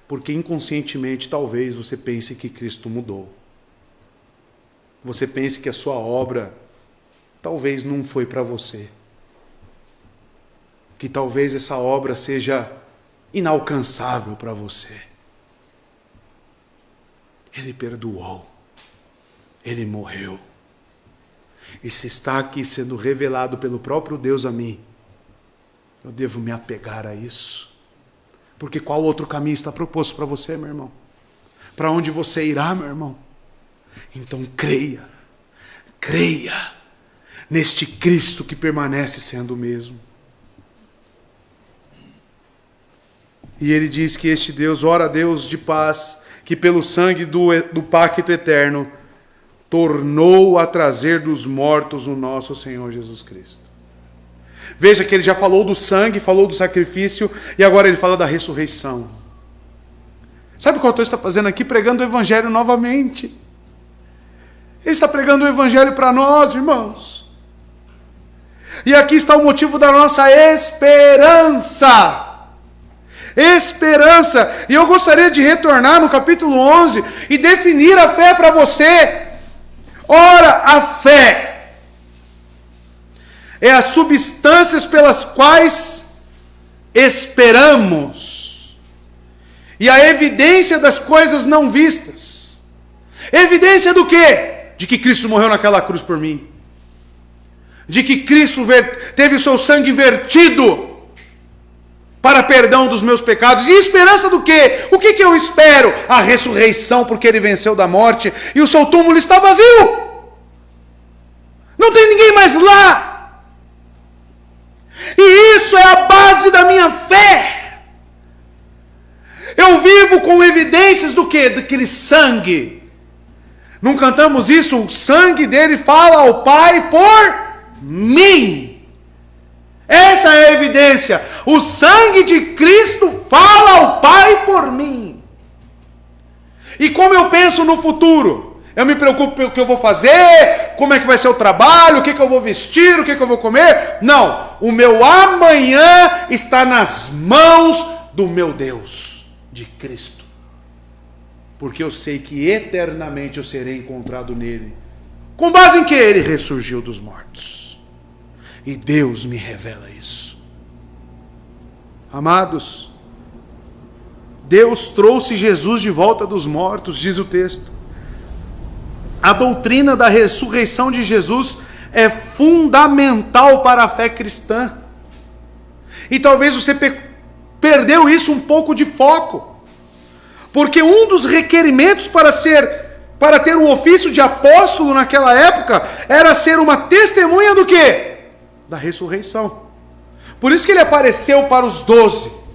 Porque inconscientemente talvez você pense que Cristo mudou. Você pense que a sua obra talvez não foi para você. Que talvez essa obra seja inalcançável para você. Ele perdoou. Ele morreu. E se está aqui sendo revelado pelo próprio Deus a mim, eu devo me apegar a isso. Porque qual outro caminho está proposto para você, meu irmão? Para onde você irá, meu irmão? Então creia neste Cristo que permanece sendo o mesmo. E ele diz que este Deus, ora Deus de paz, que pelo sangue do pacto eterno, tornou a trazer dos mortos o nosso Senhor Jesus Cristo. Veja que ele já falou do sangue, falou do sacrifício, e agora ele fala da ressurreição. Sabe o que o autor está fazendo aqui? Pregando o Evangelho novamente. Ele está pregando o Evangelho para nós, irmãos. E aqui está o motivo da nossa esperança. Esperança. E eu gostaria de retornar no capítulo 11 e definir a fé para você. Ora, a fé é as substâncias pelas quais esperamos e a evidência das coisas não vistas. Evidência do quê? De que Cristo morreu naquela cruz por mim. De que Cristo teve o seu sangue vertido para perdão dos meus pecados. E esperança do quê? O que eu espero? A ressurreição, porque ele venceu da morte e o seu túmulo está vazio. Não tem ninguém mais lá. E isso é a base da minha fé. Eu vivo com evidências do quê? Daquele sangue. Não cantamos isso? O sangue dele fala ao Pai por mim. Essa é a evidência. O sangue de Cristo fala ao Pai por mim. E como eu penso no futuro? Eu me preocupo pelo que eu vou fazer, como é que vai ser o trabalho, o que eu vou vestir, o que eu vou comer. Não, o meu amanhã está nas mãos do meu Deus, de Cristo. Porque eu sei que eternamente eu serei encontrado nele. Com base em que ele ressurgiu dos mortos. E Deus me revela isso. Amados, Deus trouxe Jesus de volta dos mortos, diz o texto. A doutrina da ressurreição de Jesus é fundamental para a fé cristã. E talvez você perdeu isso um pouco de foco. Porque um dos requerimentos para ter o ofício de apóstolo naquela época era ser uma testemunha do quê? Da ressurreição. Por isso que ele apareceu para os 12.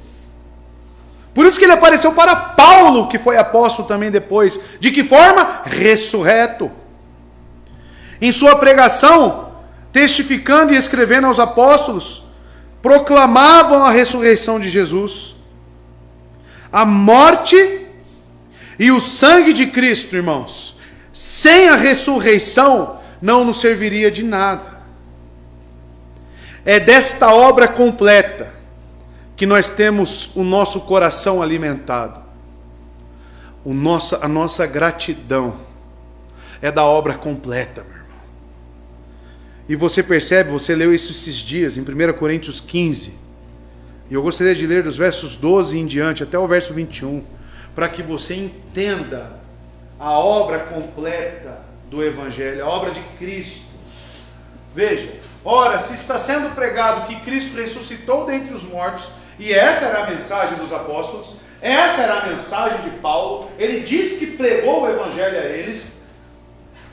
Por isso que ele apareceu para Paulo, que foi apóstolo também depois. De que forma? Ressurreto. Em sua pregação, testificando e escrevendo aos apóstolos, proclamavam a ressurreição de Jesus. A morte e o sangue de Cristo, irmãos, sem a ressurreição, não nos serviria de nada. É desta obra completa que nós temos o nosso coração alimentado. A nossa gratidão é da obra completa, meu irmão. E você percebe, você leu isso esses dias, em 1 Coríntios 15. E eu gostaria de ler dos versos 12 em diante, até o verso 21, para que você entenda a obra completa do Evangelho, a obra de Cristo. Veja, ora, se está sendo pregado que Cristo ressuscitou dentre os mortos, e essa era a mensagem dos apóstolos, essa era a mensagem de Paulo, ele disse que pregou o Evangelho a eles,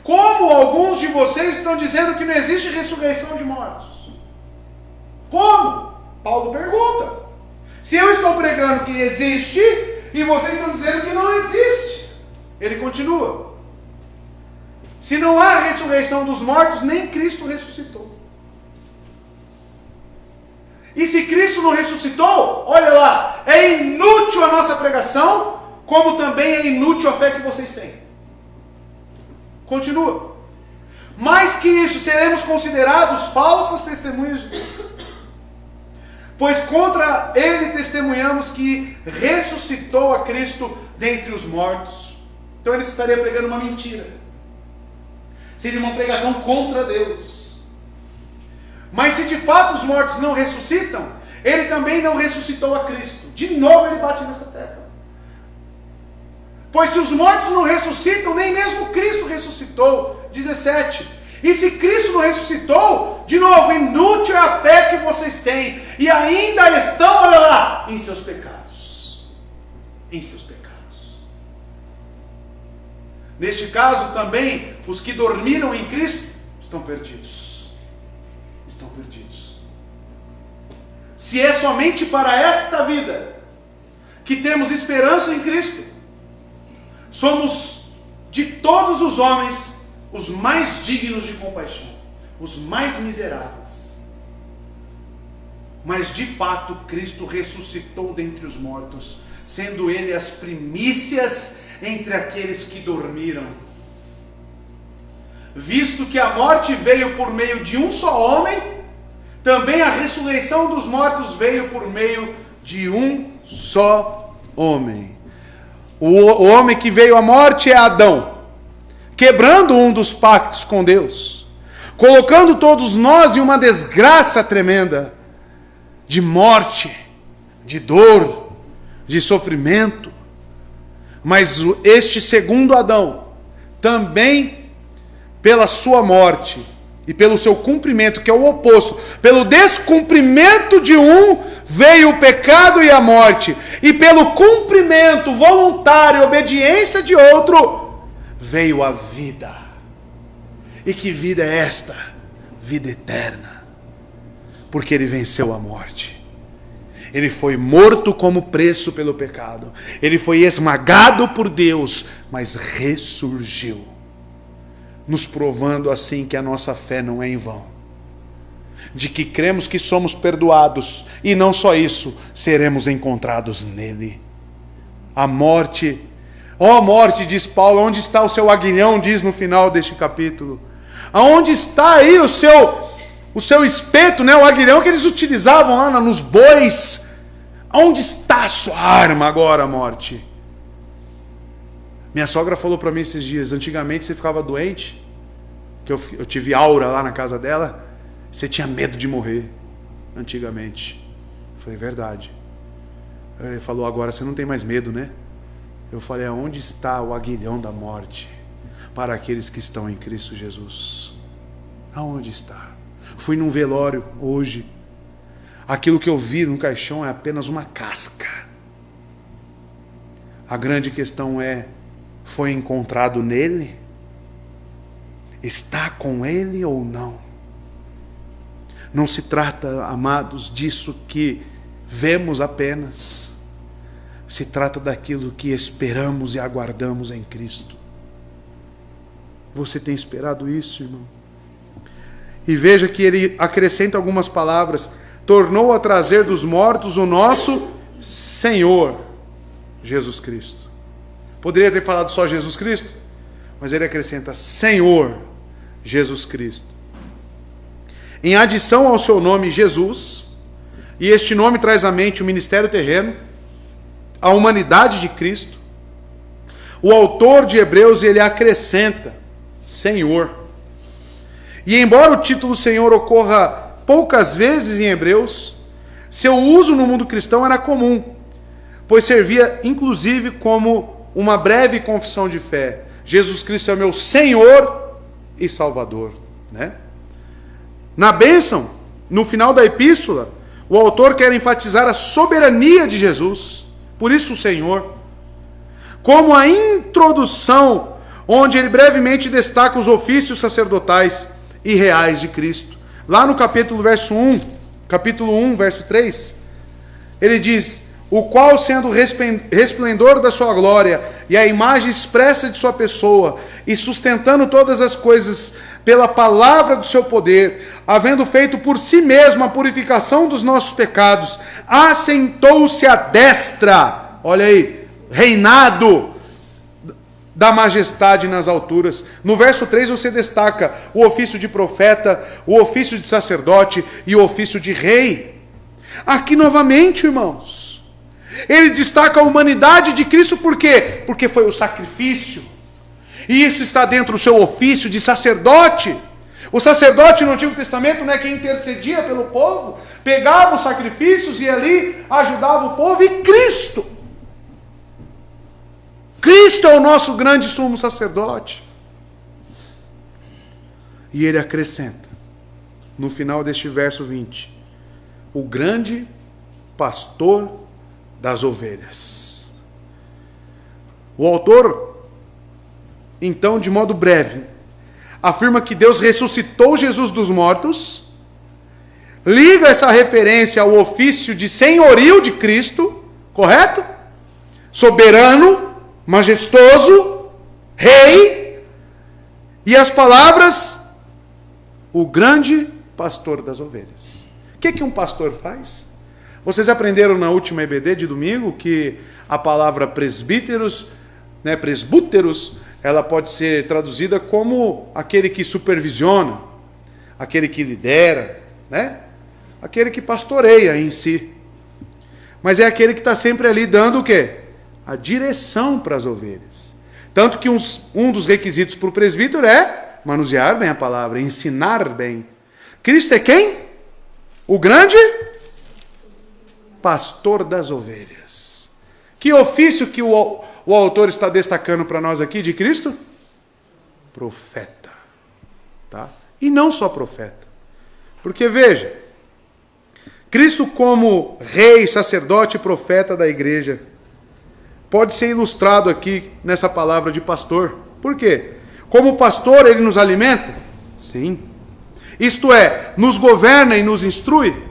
como alguns de vocês estão dizendo que não existe ressurreição de mortos? Como? Paulo pergunta. Se eu estou pregando que existe, e vocês estão dizendo que não existe. Ele continua. Se não há ressurreição dos mortos, nem Cristo ressuscitou. E se Cristo não ressuscitou, olha lá, é inútil a nossa pregação, como também é inútil a fé que vocês têm. Continua. Mais que isso, seremos considerados falsas testemunhas de Deus. Pois contra ele testemunhamos que ressuscitou a Cristo dentre os mortos. Então ele estaria pregando uma mentira. Seria uma pregação contra Deus. Mas se de fato os mortos não ressuscitam, ele também não ressuscitou a Cristo. De novo ele bate nessa tecla. Pois se os mortos não ressuscitam, nem mesmo Cristo ressuscitou. 17. E se Cristo não ressuscitou, de novo, inútil é a fé que vocês têm. E ainda estão, olha lá, em seus pecados. Em seus pecados. Neste caso também, os que dormiram em Cristo estão perdidos. Estão perdidos. Se é somente para esta vida que temos esperança em Cristo, somos de todos os homens os mais dignos de compaixão, os mais miseráveis. Mas de fato Cristo ressuscitou dentre os mortos, sendo ele as primícias entre aqueles que dormiram. Visto que a morte veio por meio de um só homem, também a ressurreição dos mortos veio por meio de um só homem. O homem que veio à morte é Adão, quebrando um dos pactos com Deus, colocando todos nós em uma desgraça tremenda, de morte, de dor, de sofrimento. Mas este segundo Adão, também pela sua morte e pelo seu cumprimento, que é o oposto, pelo descumprimento de um, veio o pecado e a morte, e pelo cumprimento voluntário e obediência de outro, veio a vida. E que vida é esta? Vida eterna. Porque ele venceu a morte. Ele foi morto como preço pelo pecado. Ele foi esmagado por Deus, mas ressurgiu, nos provando assim que a nossa fé não é em vão. De que cremos que somos perdoados, e não só isso, seremos encontrados nele. A morte Ó morte, diz Paulo, onde está o seu aguilhão, diz no final deste capítulo. Aonde está aí o seu espeto, né? O aguilhão que eles utilizavam lá nos bois. Aonde está a sua arma agora, morte? Minha sogra falou para mim esses dias, antigamente você ficava doente, que eu tive aura lá na casa dela, você tinha medo de morrer, antigamente. Eu falei, verdade. Ele falou, agora você não tem mais medo, né? Eu falei, aonde está o aguilhão da morte para aqueles que estão em Cristo Jesus? Aonde está? Fui num velório hoje. Aquilo que eu vi no caixão é apenas uma casca. A grande questão é, foi encontrado nele? Está com ele ou não? Não se trata, amados, disso que vemos apenas. Se trata daquilo que esperamos e aguardamos em Cristo. Você tem esperado isso, irmão? E veja que ele acrescenta algumas palavras. Tornou a trazer dos mortos o nosso Senhor, Jesus Cristo. Poderia ter falado só Jesus Cristo, mas ele acrescenta Senhor Jesus Cristo. Em adição ao seu nome Jesus, e este nome traz à mente o ministério terreno, a humanidade de Cristo, o autor de Hebreus, ele acrescenta Senhor. E embora o título Senhor ocorra poucas vezes em Hebreus, seu uso no mundo cristão era comum, pois servia inclusive como uma breve confissão de fé. Jesus Cristo é meu Senhor e Salvador, né? Na bênção, no final da epístola, o autor quer enfatizar a soberania de Jesus, por isso o Senhor, como a introdução, onde ele brevemente destaca os ofícios sacerdotais e reais de Cristo. Lá no capítulo 1, verso 3, ele diz, o qual sendo resplendor da sua glória e a imagem expressa de sua pessoa, e sustentando todas as coisas pela palavra do seu poder, havendo feito por si mesmo a purificação dos nossos pecados, assentou-se à destra, olha aí, reinado da majestade nas alturas. No verso 3 você destaca o ofício de profeta, o ofício de sacerdote e o ofício de rei. Aqui novamente, irmãos, ele destaca a humanidade de Cristo, por quê? Porque foi o sacrifício. E isso está dentro do seu ofício de sacerdote. O sacerdote no Antigo Testamento, né, que intercedia pelo povo, pegava os sacrifícios e ali ajudava o povo, e Cristo é o nosso grande sumo sacerdote. E ele acrescenta, no final deste verso 20, o grande pastor das ovelhas. O autor, então, de modo breve, afirma que Deus ressuscitou Jesus dos mortos, liga essa referência ao ofício de senhorio de Cristo, correto? Soberano, majestoso, rei, e as palavras, o grande pastor das ovelhas. O que um pastor faz? Vocês aprenderam na última EBD de domingo que a palavra presbíteros, né, presbúteros, ela pode ser traduzida como aquele que supervisiona, aquele que lidera, né? Aquele que pastoreia em si. Mas é aquele que está sempre ali dando o quê? A direção para as ovelhas. Tanto que um dos requisitos para o presbítero é manusear bem a palavra, ensinar bem. Cristo é quem? O grande pastor das ovelhas. Que ofício que o autor está destacando para nós aqui de Cristo? Profeta. Tá? E não só profeta. Porque veja, Cristo como rei, sacerdote e profeta da igreja pode ser ilustrado aqui nessa palavra de pastor. Por quê? Como pastor ele nos alimenta? Sim. Isto é, nos governa e nos instrui.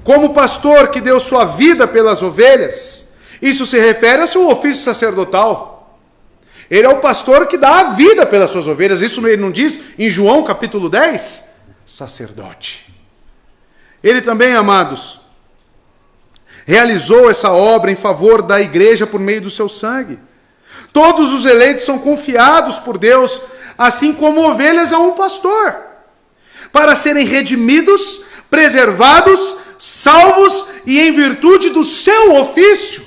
Como pastor que deu sua vida pelas ovelhas, isso se refere ao seu ofício sacerdotal. Ele é o pastor que dá a vida pelas suas ovelhas. Isso ele não diz em João capítulo 10? Sacerdote. Ele também, amados, realizou essa obra em favor da igreja por meio do seu sangue. Todos os eleitos são confiados por Deus, assim como ovelhas a um pastor, para serem redimidos, preservados, salvos e em virtude do seu ofício.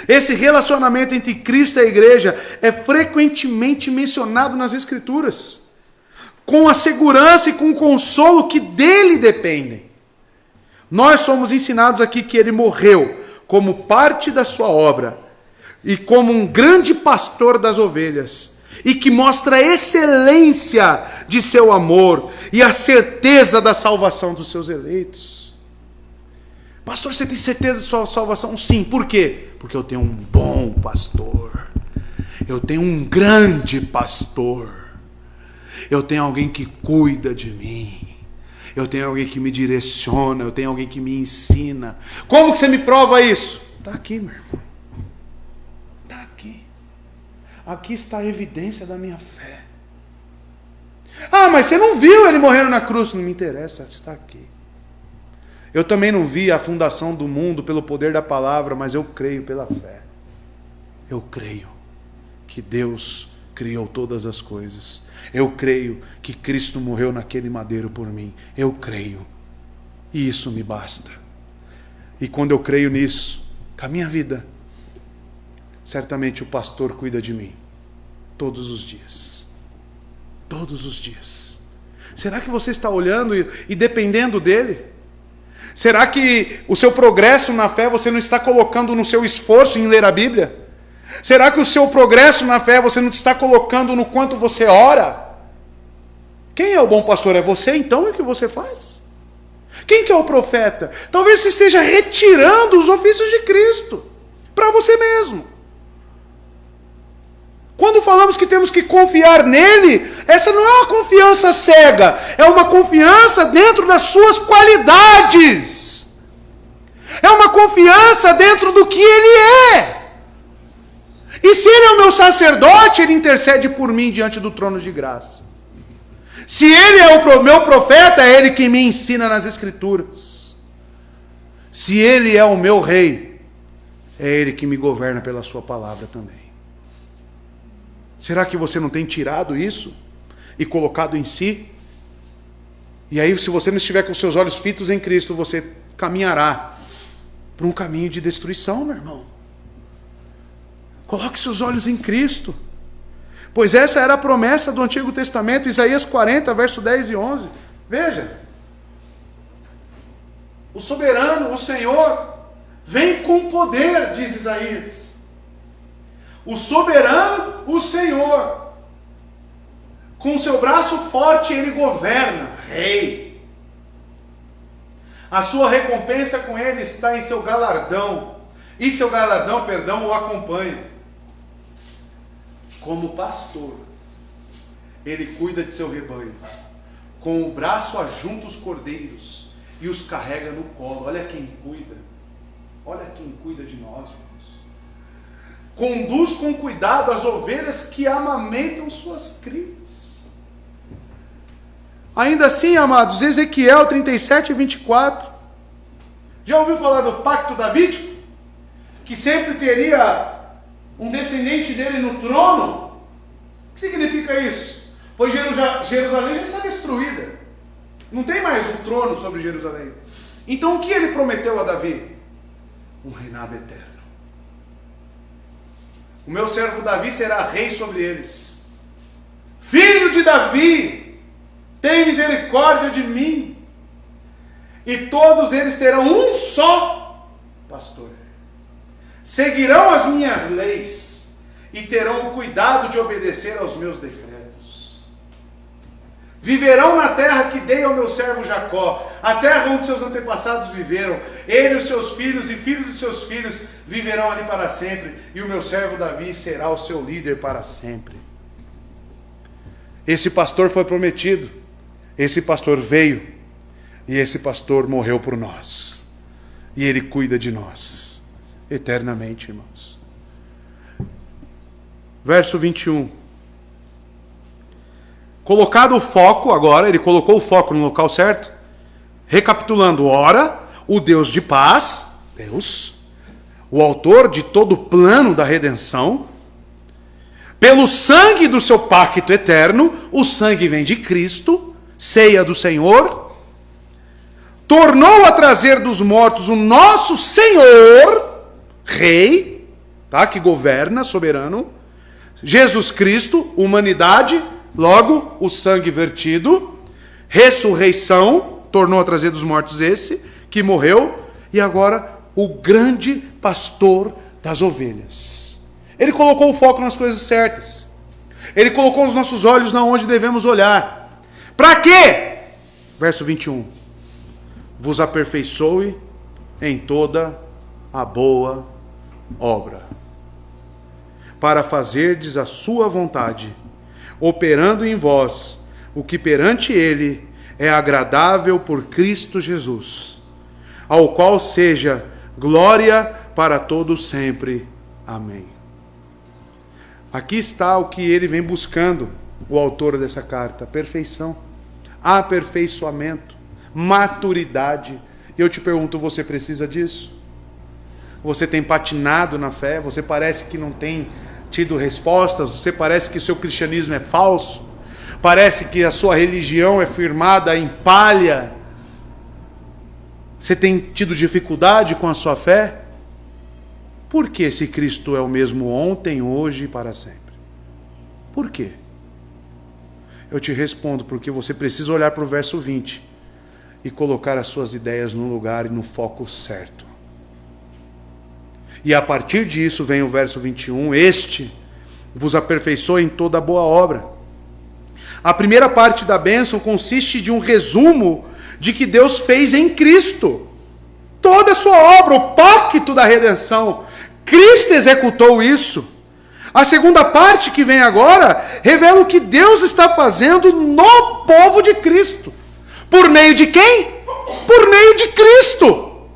Esse relacionamento entre Cristo e a igreja é frequentemente mencionado nas Escrituras, com a segurança e com o consolo que dele dependem. Nós somos ensinados aqui que ele morreu como parte da sua obra e como um grande pastor das ovelhas, e que mostra a excelência de seu amor e a certeza da salvação dos seus eleitos. Pastor, você tem certeza da sua salvação? Sim. Por quê? Porque eu tenho um bom pastor. Eu tenho um grande pastor. Eu tenho alguém que cuida de mim. Eu tenho alguém que me direciona. Eu tenho alguém que me ensina. Como que você me prova isso? Está aqui, meu irmão. Está aqui. Aqui está a evidência da minha fé. Ah, mas você não viu ele morrendo na cruz? Não me interessa, está aqui. Eu também não vi a fundação do mundo pelo poder da palavra, mas eu creio pela fé. Eu creio que Deus criou todas as coisas. Eu creio que Cristo morreu naquele madeiro por mim. Eu creio. E isso me basta. E quando eu creio nisso, com a minha vida, certamente o pastor cuida de mim. Todos os dias. Todos os dias. Será que você está olhando e dependendo dele? Será que o seu progresso na fé você não está colocando no seu esforço em ler a Bíblia? Será que o seu progresso na fé você não está colocando no quanto você ora? Quem é o bom pastor? É você então? E o que você faz? Quem que é o profeta? Talvez você esteja retirando os ofícios de Cristo para você mesmo. Quando falamos que temos que confiar nele, essa não é uma confiança cega, é uma confiança dentro das suas qualidades. É uma confiança dentro do que ele é. E se ele é o meu sacerdote, ele intercede por mim diante do trono de graça. Se ele é o meu profeta, é ele que me ensina nas Escrituras. Se ele é o meu rei, é ele que me governa pela sua palavra também. Será que você não tem tirado isso e colocado em si? E aí, se você não estiver com seus olhos fitos em Cristo, você caminhará para um caminho de destruição, meu irmão. Coloque seus olhos em Cristo. Pois essa era a promessa do Antigo Testamento, Isaías 40, verso 10 e 11. Veja. O soberano, o Senhor, vem com poder, diz Isaías. O soberano, o Senhor, com seu braço forte ele governa, rei. A sua recompensa com ele está em seu galardão, e seu galardão, o acompanha. Como pastor, ele cuida de seu rebanho, com o braço ajunta os cordeiros e os carrega no colo. Olha quem cuida de nós, irmãos. Conduz com cuidado as ovelhas que amamentam suas crias. Ainda assim, amados, Ezequiel 37, 24. Já ouviu falar do pacto davídico? Que sempre teria um descendente dele no trono? O que significa isso? Pois Jerusalém já está destruída. Não tem mais um trono sobre Jerusalém. Então o que ele prometeu a Davi? Um reinado eterno. O meu servo Davi será rei sobre eles. Filho de Davi, tem misericórdia de mim. E todos eles terão um só pastor. Seguirão as minhas leis e terão o cuidado de obedecer aos meus decretos. Viverão na terra que dei ao meu servo Jacó, a terra onde seus antepassados viveram. Ele, os seus filhos e filhos dos seus filhos viverão ali para sempre, e o meu servo Davi será o seu líder para sempre. Esse pastor foi prometido, esse pastor veio, e esse pastor morreu por nós, e ele cuida de nós eternamente, irmãos. Verso 21. Colocado o foco agora, ele colocou o foco no local certo. Recapitulando, ora, o Deus de paz, Deus, o autor de todo o plano da redenção, pelo sangue do seu pacto eterno, o sangue vem de Cristo, ceia do Senhor, tornou a trazer dos mortos o nosso Senhor, Rei, tá? Que governa, soberano, Jesus Cristo, humanidade, logo o sangue vertido, ressurreição, tornou a trazer dos mortos esse, que morreu, e agora o grande pastor das ovelhas. Ele colocou o foco nas coisas certas. Ele colocou os nossos olhos na onde devemos olhar. Para quê? Verso 21. Vos aperfeiçoe em toda a boa obra, para fazerdes a sua vontade, operando em vós o que perante ele é agradável por Cristo Jesus, ao qual seja glória para todos sempre. Amém. Aqui está o que ele vem buscando, o autor dessa carta: perfeição, aperfeiçoamento, maturidade. E eu te pergunto, você precisa disso? Você tem patinado na fé? Você parece que não tem tido respostas? Você parece que o seu cristianismo é falso? Parece que a sua religião é firmada em palha? Você tem tido dificuldade com a sua fé? Por que, se Cristo é o mesmo ontem, hoje e para sempre? Por quê? Eu te respondo, porque você precisa olhar para o verso 20 e colocar as suas ideias no lugar e no foco certo. E a partir disso vem o verso 21, este vos aperfeiçoa em toda boa obra. A primeira parte da bênção consiste de um resumo de que Deus fez em Cristo. Toda a sua obra, o pacto da redenção. Cristo executou isso. A segunda parte que vem agora revela o que Deus está fazendo no povo de Cristo. Por meio de quem? Por meio de Cristo.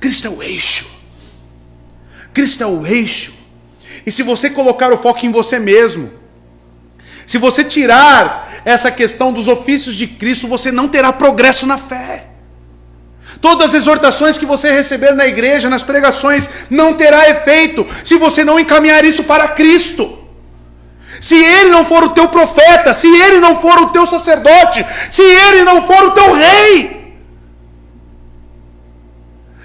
Cristo é o eixo. Cristo é o eixo. E se você colocar o foco em você mesmo, se você tirar essa questão dos ofícios de Cristo, você não terá progresso na fé. Todas as exortações que você receber na igreja, nas pregações, não terá efeito se você não encaminhar isso para Cristo. Se Ele não for o teu profeta, se Ele não for o teu sacerdote, se Ele não for o teu rei.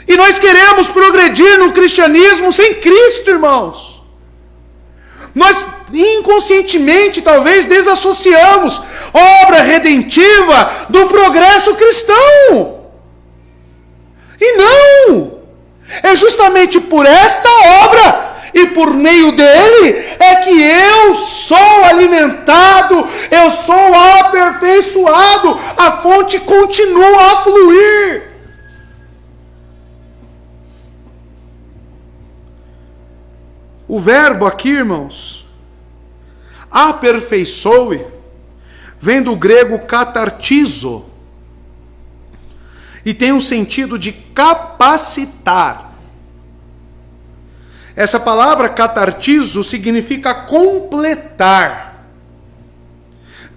E nós queremos progredir no cristianismo sem Cristo, irmãos. Nós inconscientemente talvez desassociamos obra redentiva do progresso cristão. E não! É justamente por esta obra e por meio dele é que eu sou alimentado, eu sou aperfeiçoado, a fonte continua a fluir. O verbo aqui, irmãos, aperfeiçoe, vem do grego katartizo, e tem um sentido de capacitar. Essa palavra katartizo significa completar,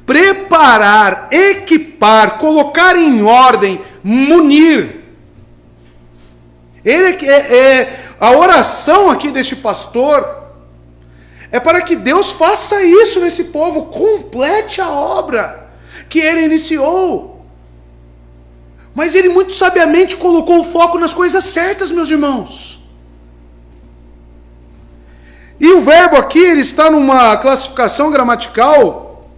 preparar, equipar, colocar em ordem, munir. A oração aqui deste pastor é para que Deus faça isso nesse povo, complete a obra que ele iniciou. Mas ele muito sabiamente colocou o foco nas coisas certas, meus irmãos. E o verbo aqui, ele está numa classificação gramatical,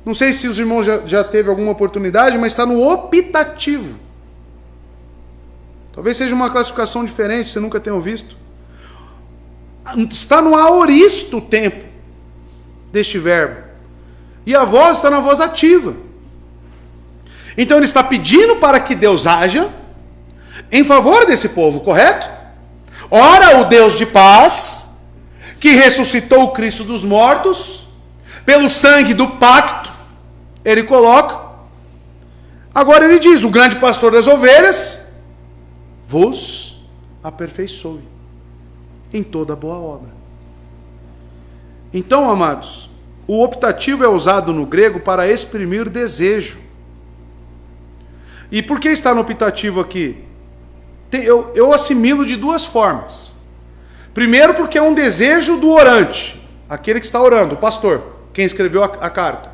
não sei se os irmãos já teve alguma oportunidade, mas está no optativo. Talvez seja uma classificação diferente, você nunca tenha visto. Está no aoristo tempo deste verbo. E a voz está na voz ativa. Então ele está pedindo para que Deus haja em favor desse povo, correto? Ora, o Deus de paz, que ressuscitou o Cristo dos mortos, pelo sangue do pacto, ele coloca. Agora ele diz, o grande pastor das ovelhas vos aperfeiçoe em toda boa obra. Então, amados, o optativo é usado no grego para exprimir desejo. E por que está no optativo aqui? Eu assimilo de duas formas. Primeiro, porque é um desejo do orante. aquele que está orando, o pastor, quem escreveu a carta,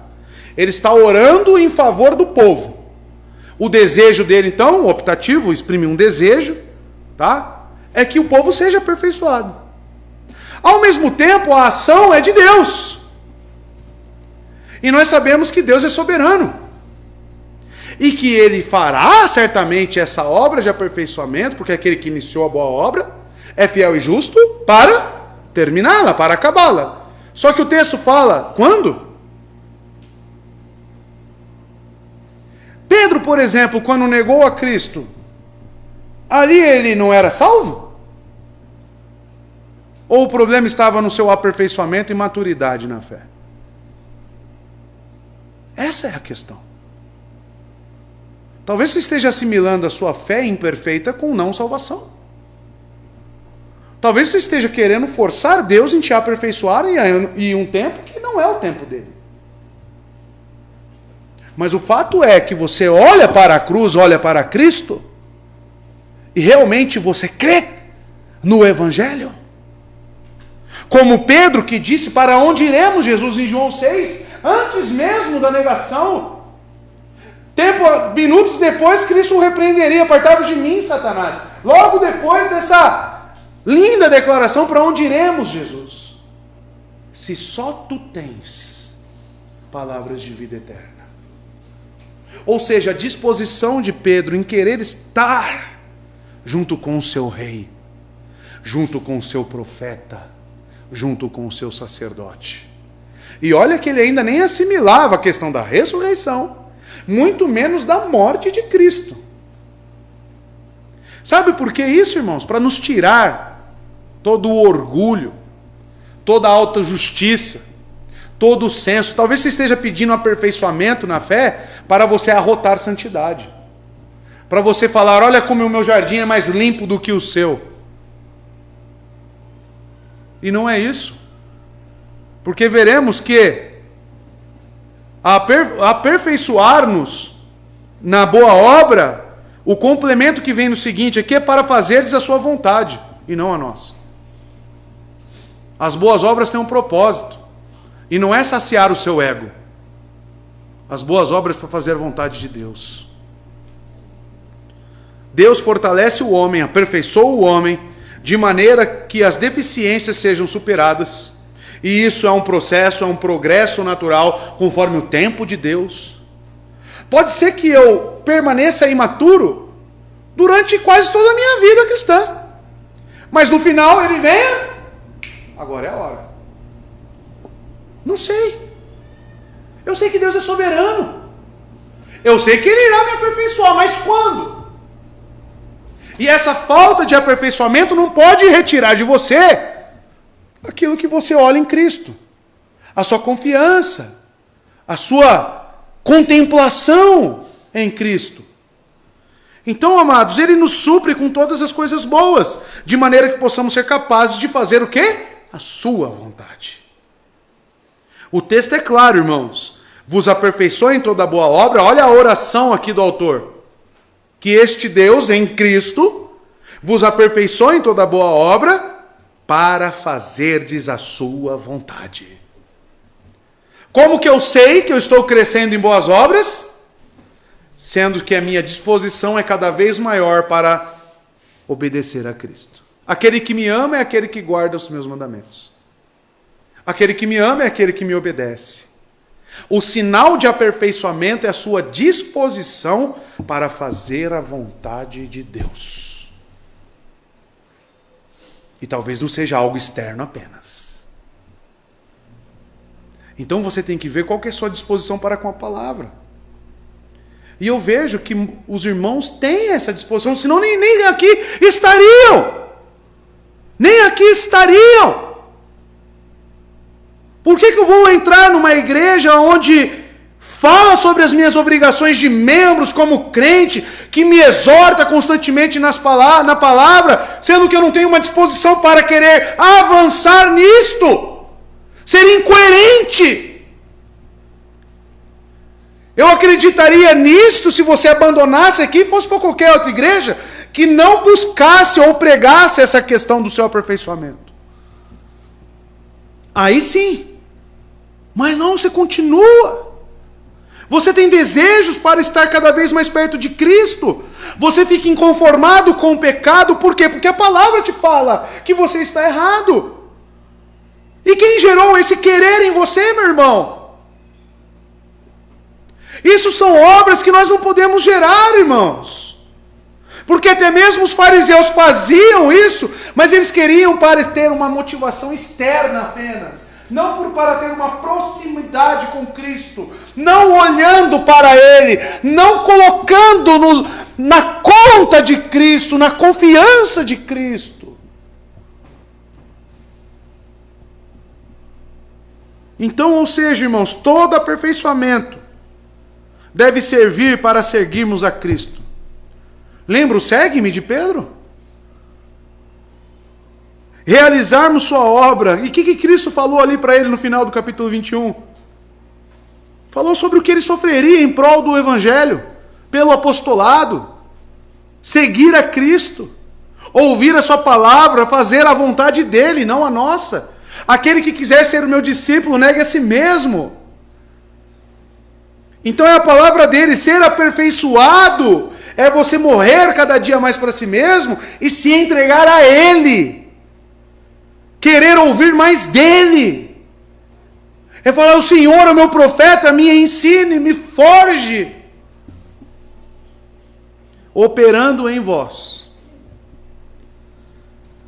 ele está orando em favor do povo. O desejo dele, então, o optativo, exprime um desejo, tá? É que o povo seja aperfeiçoado. Ao mesmo tempo, a ação é de Deus. E nós sabemos que Deus é soberano. E que Ele fará certamente essa obra de aperfeiçoamento, porque aquele que iniciou a boa obra é fiel e justo para terminá-la, para acabá-la. Só que o texto fala, quando? Pedro, por exemplo, quando negou a Cristo, ali ele não era salvo? Ou o problema estava no seu aperfeiçoamento e maturidade na fé? Essa é a questão. Talvez você esteja assimilando a sua fé imperfeita com não salvação. Talvez você esteja querendo forçar Deus em te aperfeiçoar em um tempo que não é o tempo dele. Mas o fato é que você olha para a cruz, olha para Cristo, e realmente você crê no Evangelho. Como Pedro que disse, para onde iremos, Jesus, em João 6, antes mesmo da negação. Minutos depois, Cristo o repreenderia, apartai-vos de mim, Satanás. Logo depois dessa linda declaração, para onde iremos, Jesus? Se só tu tens palavras de vida eterna. Ou seja, a disposição de Pedro em querer estar junto com o seu rei, junto com o seu profeta, junto com o seu sacerdote. E olha que ele ainda nem assimilava a questão da ressurreição, muito menos da morte de Cristo. Sabe por que isso, irmãos? Para nos tirar todo o orgulho, toda a autojustiça, todo o senso. Talvez você esteja pedindo um aperfeiçoamento na fé para você arrotar santidade. Para você falar, olha como o meu jardim é mais limpo do que o seu. E não é isso. Porque veremos que aperfeiçoar-nos na boa obra, o complemento que vem no seguinte aqui é para fazeres a sua vontade e não a nossa. As boas obras têm um propósito. E não é saciar o seu ego. As boas obras para fazer a vontade de Deus. Deus fortalece o homem, aperfeiçoa o homem, de maneira que as deficiências sejam superadas. E isso é um processo, é um progresso natural, conforme o tempo de Deus. Pode ser que eu permaneça imaturo durante quase toda a minha vida cristã. Mas no final ele venha, agora é a hora. Não sei. Eu sei que Deus é soberano. Eu sei que Ele irá me aperfeiçoar, mas quando? E essa falta de aperfeiçoamento não pode retirar de você aquilo que você olha em Cristo. A sua confiança, a sua contemplação em Cristo. Então, amados, Ele nos supre com todas as coisas boas, de maneira que possamos ser capazes de fazer o quê? A sua vontade. O texto é claro, irmãos. Vos aperfeiçoe em toda boa obra. Olha a oração aqui do autor. Que este Deus, em Cristo, vos aperfeiçoe em toda boa obra, para fazerdes a sua vontade. Como que eu sei que eu estou crescendo em boas obras? Sendo que a minha disposição é cada vez maior para obedecer a Cristo. Aquele que me ama é aquele que guarda os meus mandamentos. Aquele que me ama é aquele que me obedece. O sinal de aperfeiçoamento é a sua disposição para fazer a vontade de Deus. E talvez não seja algo externo apenas. Então você tem que ver qual que é a sua disposição para com a palavra. E eu vejo que os irmãos têm essa disposição, senão nem aqui estariam. Nem aqui estariam. Por que eu vou entrar numa igreja onde fala sobre as minhas obrigações de membros como crente, que me exorta constantemente na palavra, sendo que eu não tenho uma disposição para querer avançar nisto? Seria incoerente. Eu acreditaria nisto se você abandonasse aqui e fosse para qualquer outra igreja que não buscasse ou pregasse essa questão do seu aperfeiçoamento. Aí sim. Mas não, você continua. Você tem desejos para estar cada vez mais perto de Cristo. Você fica inconformado com o pecado. Por quê? Porque a palavra te fala que você está errado. E quem gerou esse querer em você, meu irmão? Isso são obras que nós não podemos gerar, irmãos. Porque até mesmo os fariseus faziam isso, mas eles queriam para ter uma motivação externa apenas. Não para ter uma proximidade com Cristo. Não olhando para Ele. Não colocando na conta de Cristo, na confiança de Cristo. Então, ou seja, irmãos, todo aperfeiçoamento deve servir para seguirmos a Cristo. Lembra o segue-me de Pedro? Realizarmos sua obra. E o que Cristo falou ali para ele no final do capítulo 21? Falou sobre o que ele sofreria em prol do Evangelho, pelo apostolado, seguir a Cristo, ouvir a sua palavra, fazer a vontade dele, não a nossa. Aquele que quiser ser o meu discípulo, negue a si mesmo. Então é a palavra dele, ser aperfeiçoado é você morrer cada dia mais para si mesmo e se entregar a Ele. Querer ouvir mais dele. É falar, o Senhor é o meu profeta, me ensine, me forge. Operando em vós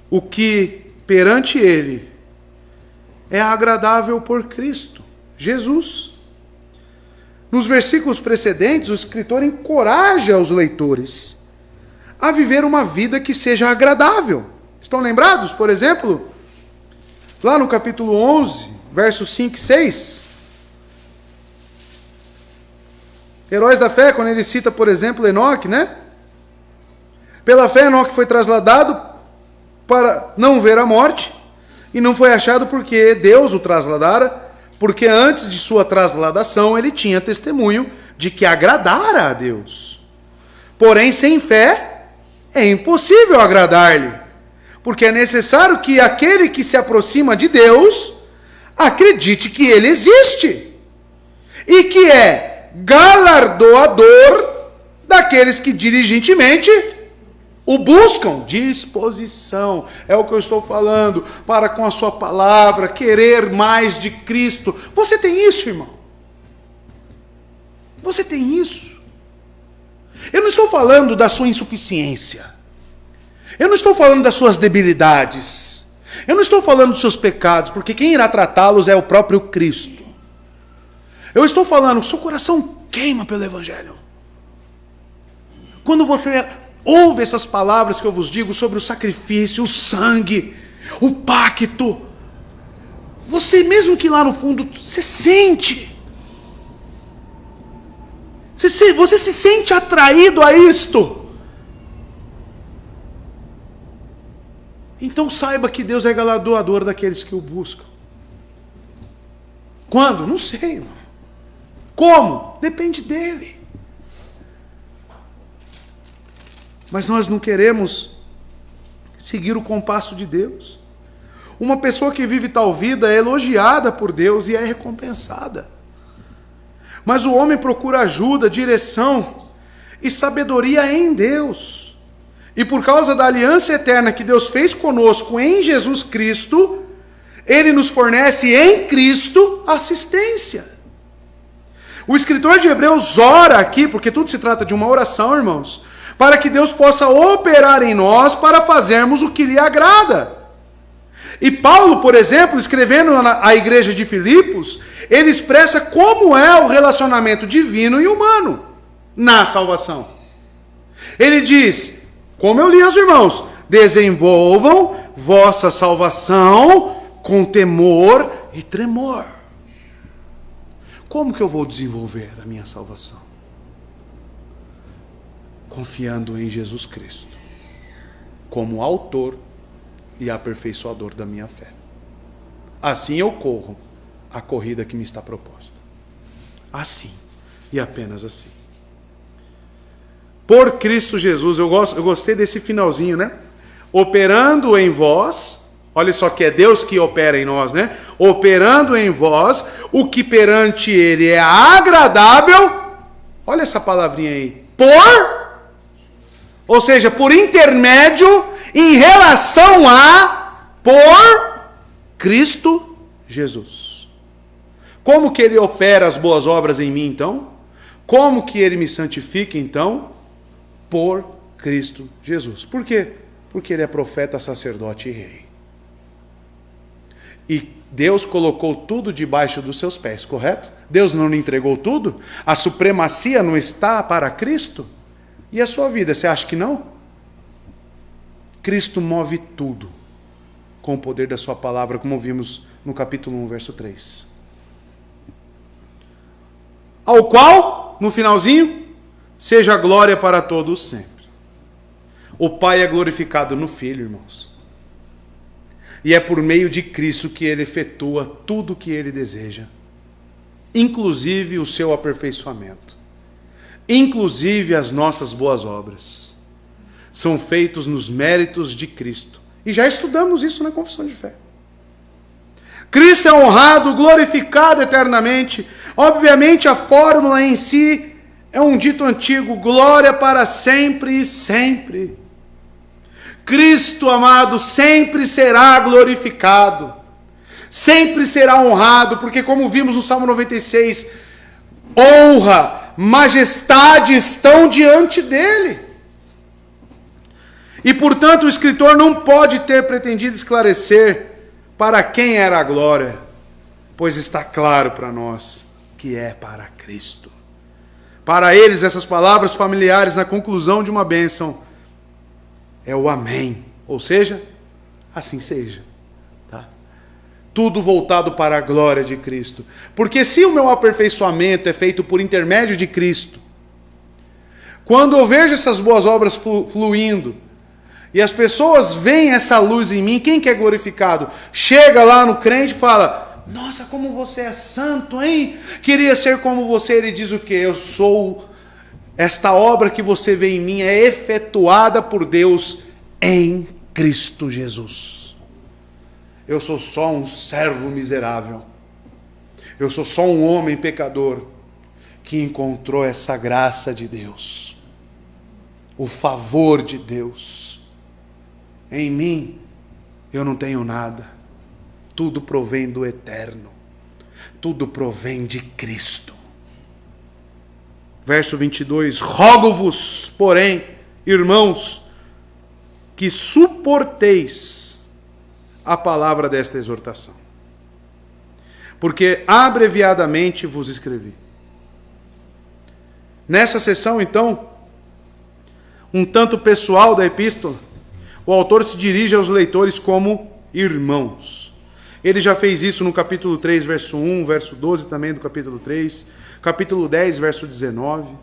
o que perante Ele é agradável por Cristo, Jesus. Nos versículos precedentes, o escritor encoraja os leitores a viver uma vida que seja agradável. Estão lembrados, por exemplo, lá no capítulo 11, versos 5 e 6? Heróis da fé, quando ele cita, por exemplo, Enoque, né? Pela fé, Enoque foi trasladado para não ver a morte, e não foi achado porque Deus o trasladara, porque antes de sua trasladação ele tinha testemunho de que agradara a Deus. Porém, sem fé, é impossível agradar-lhe, porque é necessário que aquele que se aproxima de Deus acredite que Ele existe e que é galardoador daqueles que diligentemente o buscam. Disposição, é o que eu estou falando, para com a sua palavra, querer mais de Cristo. Você tem isso, irmão? Você tem isso? Eu não estou falando da sua insuficiência. Eu não estou falando das suas debilidades. Eu não estou falando dos seus pecados, porque quem irá tratá-los é o próprio Cristo. Eu estou falando que seu coração queima pelo Evangelho. Quando você ouve essas palavras que eu vos digo sobre o sacrifício, o sangue, o pacto, você mesmo que lá no fundo, você sente. Você se sente atraído a isto. Então saiba que Deus é galardoador daqueles que o buscam. Quando? Não sei, irmão. Como? Depende dele. Mas nós não queremos seguir o compasso de Deus. Uma pessoa que vive tal vida é elogiada por Deus e é recompensada. Mas o homem procura ajuda, direção e sabedoria em Deus. E por causa da aliança eterna que Deus fez conosco em Jesus Cristo, Ele nos fornece em Cristo assistência. O escritor de Hebreus ora aqui, porque tudo se trata de uma oração, irmãos, para que Deus possa operar em nós para fazermos o que lhe agrada. E Paulo, por exemplo, escrevendo à igreja de Filipos, ele expressa como é o relacionamento divino e humano na salvação. Ele diz, como eu li aos irmãos, desenvolvam vossa salvação com temor e tremor. Como que eu vou desenvolver a minha salvação? Confiando em Jesus Cristo, como autor e aperfeiçoador da minha fé. Assim eu corro a corrida que me está proposta. Assim, e apenas assim. Por Cristo Jesus, eu gostei desse finalzinho, né? Operando em vós Olha só que é Deus que opera em nós, né? Operando em vós o que perante Ele é agradável. Olha essa palavrinha aí. Ou seja, por intermédio, em relação por Cristo Jesus. Como que Ele opera as boas obras em mim, então? Como que Ele me santifica, então? Por Cristo Jesus. Por quê? Porque Ele é profeta, sacerdote e rei. E Deus colocou tudo debaixo dos seus pés, correto? Deus não lhe entregou tudo? A supremacia não está para Cristo? E a sua vida, você acha que não? Cristo move tudo com o poder da sua palavra, como vimos no capítulo 1, verso 3. Ao qual, no finalzinho, seja a glória para todos sempre. O Pai é glorificado no Filho, irmãos. E é por meio de Cristo que Ele efetua tudo o que Ele deseja, inclusive o seu aperfeiçoamento, inclusive as nossas boas obras. São feitos nos méritos de Cristo. E já estudamos isso na confissão de fé. Cristo é honrado, glorificado eternamente. Obviamente a fórmula em si é um dito antigo: glória para sempre e sempre. Cristo, amado, sempre será glorificado, sempre será honrado, porque como vimos no Salmo 96, honra, majestade estão diante dele. E portanto o escritor não pode ter pretendido esclarecer para quem era a glória, pois está claro para nós que é para Cristo. Para eles, essas palavras familiares na conclusão de uma bênção é o amém, ou seja, assim seja, tá? Tudo voltado para a glória de Cristo, porque se o meu aperfeiçoamento é feito por intermédio de Cristo, quando eu vejo essas boas obras fluindo, e as pessoas veem essa luz em mim, quem que é glorificado? Chega lá no crente e fala: nossa, como você é santo, hein? Queria ser como você. Ele diz o quê? Eu sou... Esta obra que você vê em mim é efetuada por Deus em Cristo Jesus. Eu sou só um servo miserável. Eu sou só um homem pecador que encontrou essa graça de Deus, o favor de Deus. Em mim eu não tenho nada. Tudo provém do eterno. Tudo provém de Cristo. Verso 22, rogo-vos, porém, irmãos, que suporteis a palavra desta exortação, porque abreviadamente vos escrevi. Nessa sessão, então, um tanto pessoal da epístola, o autor se dirige aos leitores como irmãos. Ele já fez isso no capítulo 3, verso 1, verso 12 também do capítulo 3, capítulo 10, verso 19.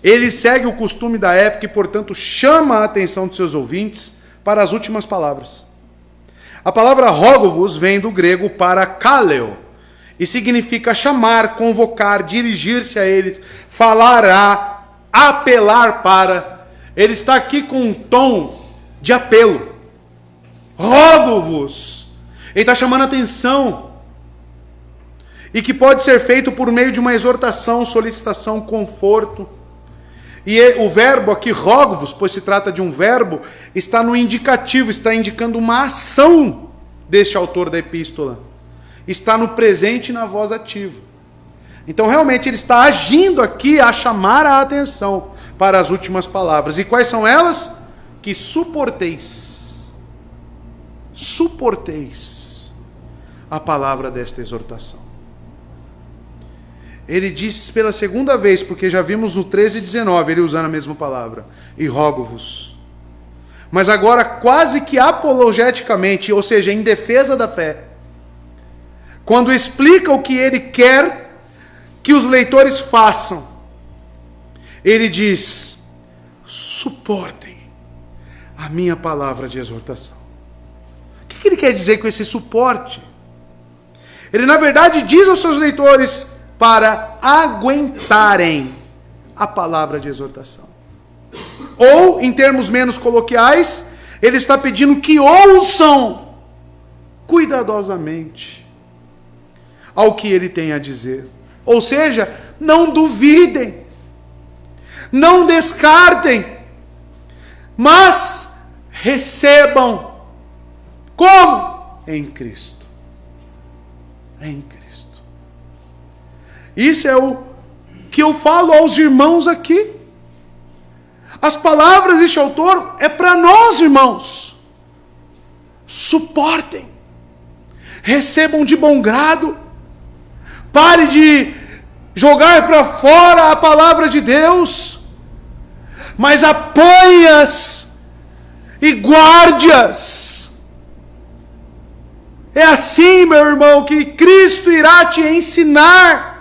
Ele segue o costume da época e, portanto, chama a atenção dos seus ouvintes para as últimas palavras. A palavra rogo-vos vem do grego parakaleo e significa chamar, convocar, dirigir-se a eles, falar a, apelar para. Ele está aqui com um tom de apelo. Rogo-vos. Ele está chamando a atenção. E que pode ser feito por meio de uma exortação, solicitação, conforto. E o verbo aqui, rogo-vos, pois se trata de um verbo, está no indicativo, está indicando uma ação deste autor da epístola. Está no presente e na voz ativa. Então, realmente, ele está agindo aqui a chamar a atenção para as últimas palavras. E quais são elas? Que suporteis a palavra desta exortação. Ele diz pela segunda vez, porque já vimos no 13 e 19, ele usando a mesma palavra, e rogo-vos. Mas agora quase que apologeticamente, ou seja, em defesa da fé. Quando explica o que ele quer que os leitores façam, ele diz: suportem a minha palavra de exortação. O que ele quer dizer com esse suporte? Ele, na verdade, diz aos seus leitores para aguentarem a palavra de exortação. Ou, em termos menos coloquiais, ele está pedindo que ouçam cuidadosamente ao que ele tem a dizer. Ou seja, não duvidem, não descartem, mas recebam. Como? Em Cristo. Em Cristo. Isso é o que eu falo aos irmãos aqui. As palavras deste autor é para nós, irmãos. Suportem. Recebam de bom grado. Pare de jogar para fora a palavra de Deus, mas apanhe-as e guarde-as. É assim, meu irmão, que Cristo irá te ensinar.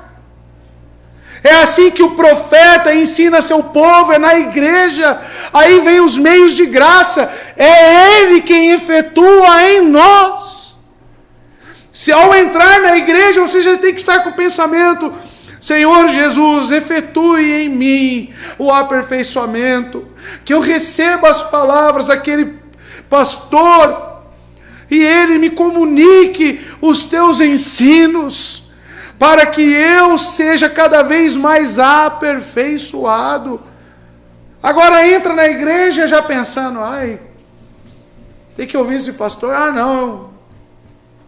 É assim que o profeta ensina seu povo, é na igreja. Aí vem os meios de graça. É Ele quem efetua em nós. Se ao entrar na igreja, você já tem que estar com o pensamento: Senhor Jesus, efetue em mim o aperfeiçoamento. Que eu receba as palavras daquele pastor e ele me comunique os teus ensinos, para que eu seja cada vez mais aperfeiçoado. Agora entra na igreja já pensando: ai, tem que ouvir esse pastor. Ah, não, eu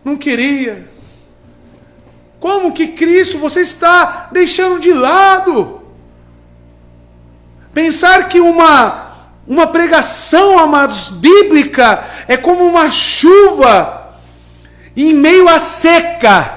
não queria. Como que Cristo você está deixando de lado? Pensar que uma pregação, amados, bíblica, é como uma chuva em meio à seca.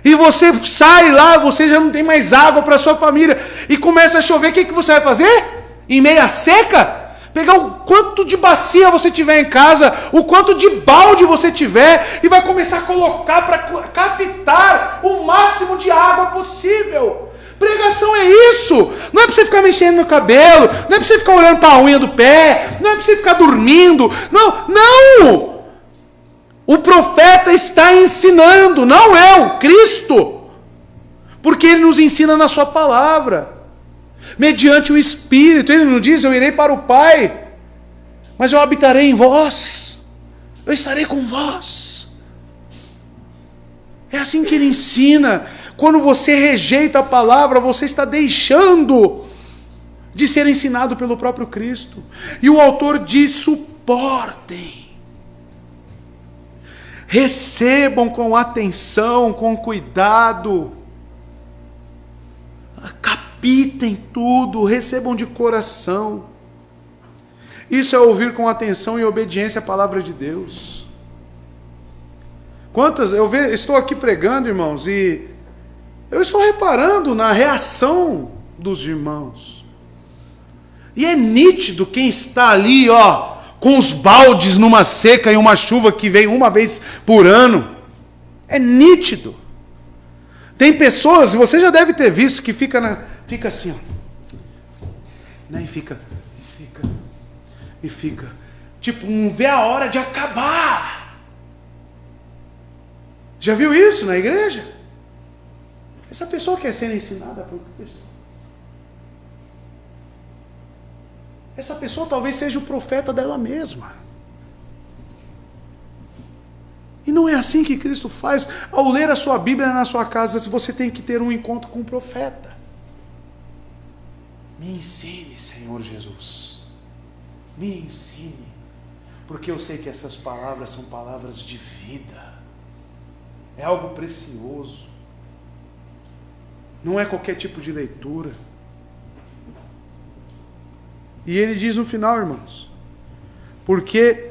E você sai lá, você já não tem mais água para sua família, e começa a chover, o que você vai fazer? Em meio à seca? Pegar o quanto de bacia você tiver em casa, o quanto de balde você tiver, e vai começar a colocar para captar o máximo de água possível. Pregação é isso. Não é para você ficar mexendo no cabelo, não é para você ficar olhando para a unha do pé, não é para você ficar dormindo. Não! O profeta está ensinando, não eu, Cristo. Porque ele nos ensina na sua palavra, mediante o Espírito. Ele não diz: eu irei para o Pai, mas eu habitarei em vós, eu estarei com vós. É assim que ele ensina. Quando você rejeita a palavra, você está deixando de ser ensinado pelo próprio Cristo. E o autor diz: suportem, recebam com atenção, com cuidado, capitem tudo, recebam de coração. Isso é ouvir com atenção e obediência à palavra de Deus. Estou aqui pregando, irmãos, e eu estou reparando na reação dos irmãos. E é nítido quem está ali, com os baldes numa seca e uma chuva que vem uma vez por ano. É nítido. Tem pessoas, você já deve ter visto, que fica assim, né? E fica, tipo, não vê a hora de acabar. Já viu isso na igreja? Essa pessoa quer ser ensinada por Cristo. Essa pessoa talvez seja o profeta dela mesma. E não é assim que Cristo faz. Ao ler a sua Bíblia na sua casa, você tem que ter um encontro com o profeta. Me ensine, Senhor Jesus. Me ensine. Porque eu sei que essas palavras são palavras de vida. É algo precioso. Não é qualquer tipo de leitura. E ele diz no final, irmãos: porque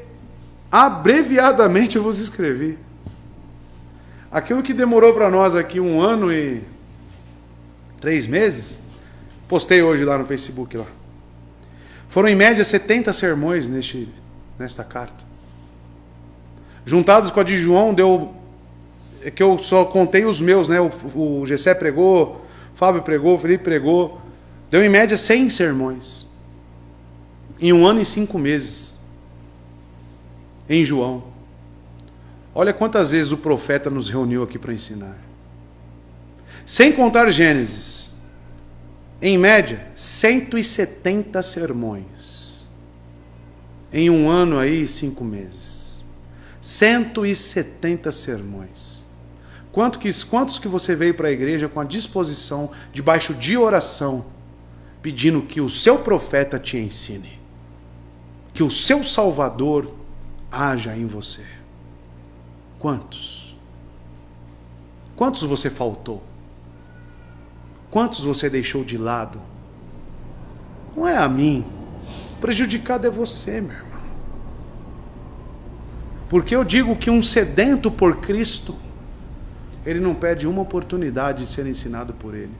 abreviadamente eu vos escrevi. Aquilo que demorou para nós aqui 1 ano e 3 meses, postei hoje lá no Facebook lá. Foram em média 70 sermões nesta carta. Juntados com a de João, deu... É que eu só contei os meus, né? O Gessé pregou, o Fábio pregou, o Felipe pregou. Deu em média 100 sermões. Em 1 ano e 5 meses. Em João. Olha quantas vezes o profeta nos reuniu aqui para ensinar. Sem contar Gênesis. Em média, 170 sermões. Em 1 ano aí e 5 meses. 170 sermões. Quantos que você veio para a igreja com a disposição, debaixo de oração, pedindo que o seu profeta te ensine, que o seu Salvador haja em você? Quantos? Quantos você faltou? Quantos você deixou de lado? Não é a mim. O prejudicado é você, meu irmão. Porque eu digo que um sedento por Cristo, ele não perde uma oportunidade de ser ensinado por ele.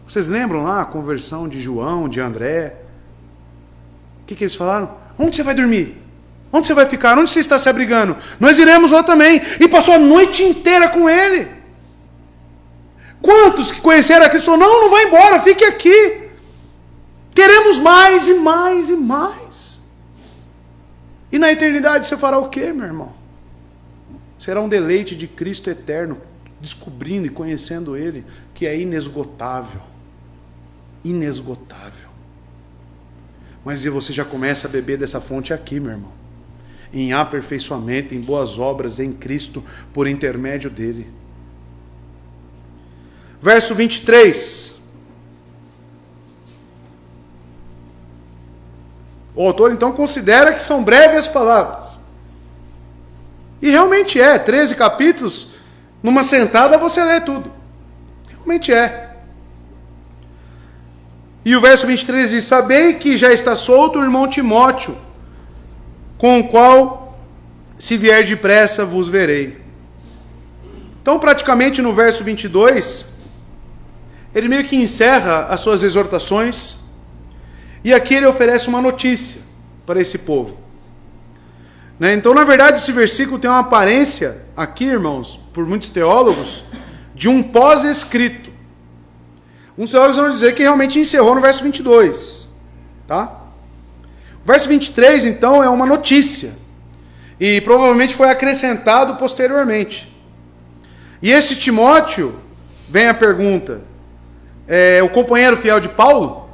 Vocês lembram lá a conversão de João, de André? O que eles falaram? Onde você vai dormir? Onde você vai ficar? Onde você está se abrigando? Nós iremos lá também. E passou a noite inteira com ele. Quantos que conheceram a Cristo? Não vai embora, fique aqui. Queremos mais e mais e mais. E na eternidade você fará o quê, meu irmão? Será um deleite de Cristo eterno, descobrindo e conhecendo Ele, que é inesgotável. Inesgotável. Mas você já começa a beber dessa fonte aqui, meu irmão. Em aperfeiçoamento, em boas obras, em Cristo, por intermédio dEle. Verso 23. O autor então considera que são breves as palavras. E realmente é. 13 capítulos, numa sentada você lê tudo. Realmente é. E o verso 23 diz: sabei que já está solto o irmão Timóteo, com o qual, se vier depressa, vos verei. Então, praticamente no verso 22, ele meio que encerra as suas exortações, e aqui ele oferece uma notícia para esse povo. Então, na verdade, esse versículo tem uma aparência, aqui, irmãos, por muitos teólogos, de um pós-escrito. Uns teólogos vão dizer que realmente encerrou no verso 22. Tá? O verso 23, então, é uma notícia. E provavelmente foi acrescentado posteriormente. E esse Timóteo, vem a pergunta, é o companheiro fiel de Paulo?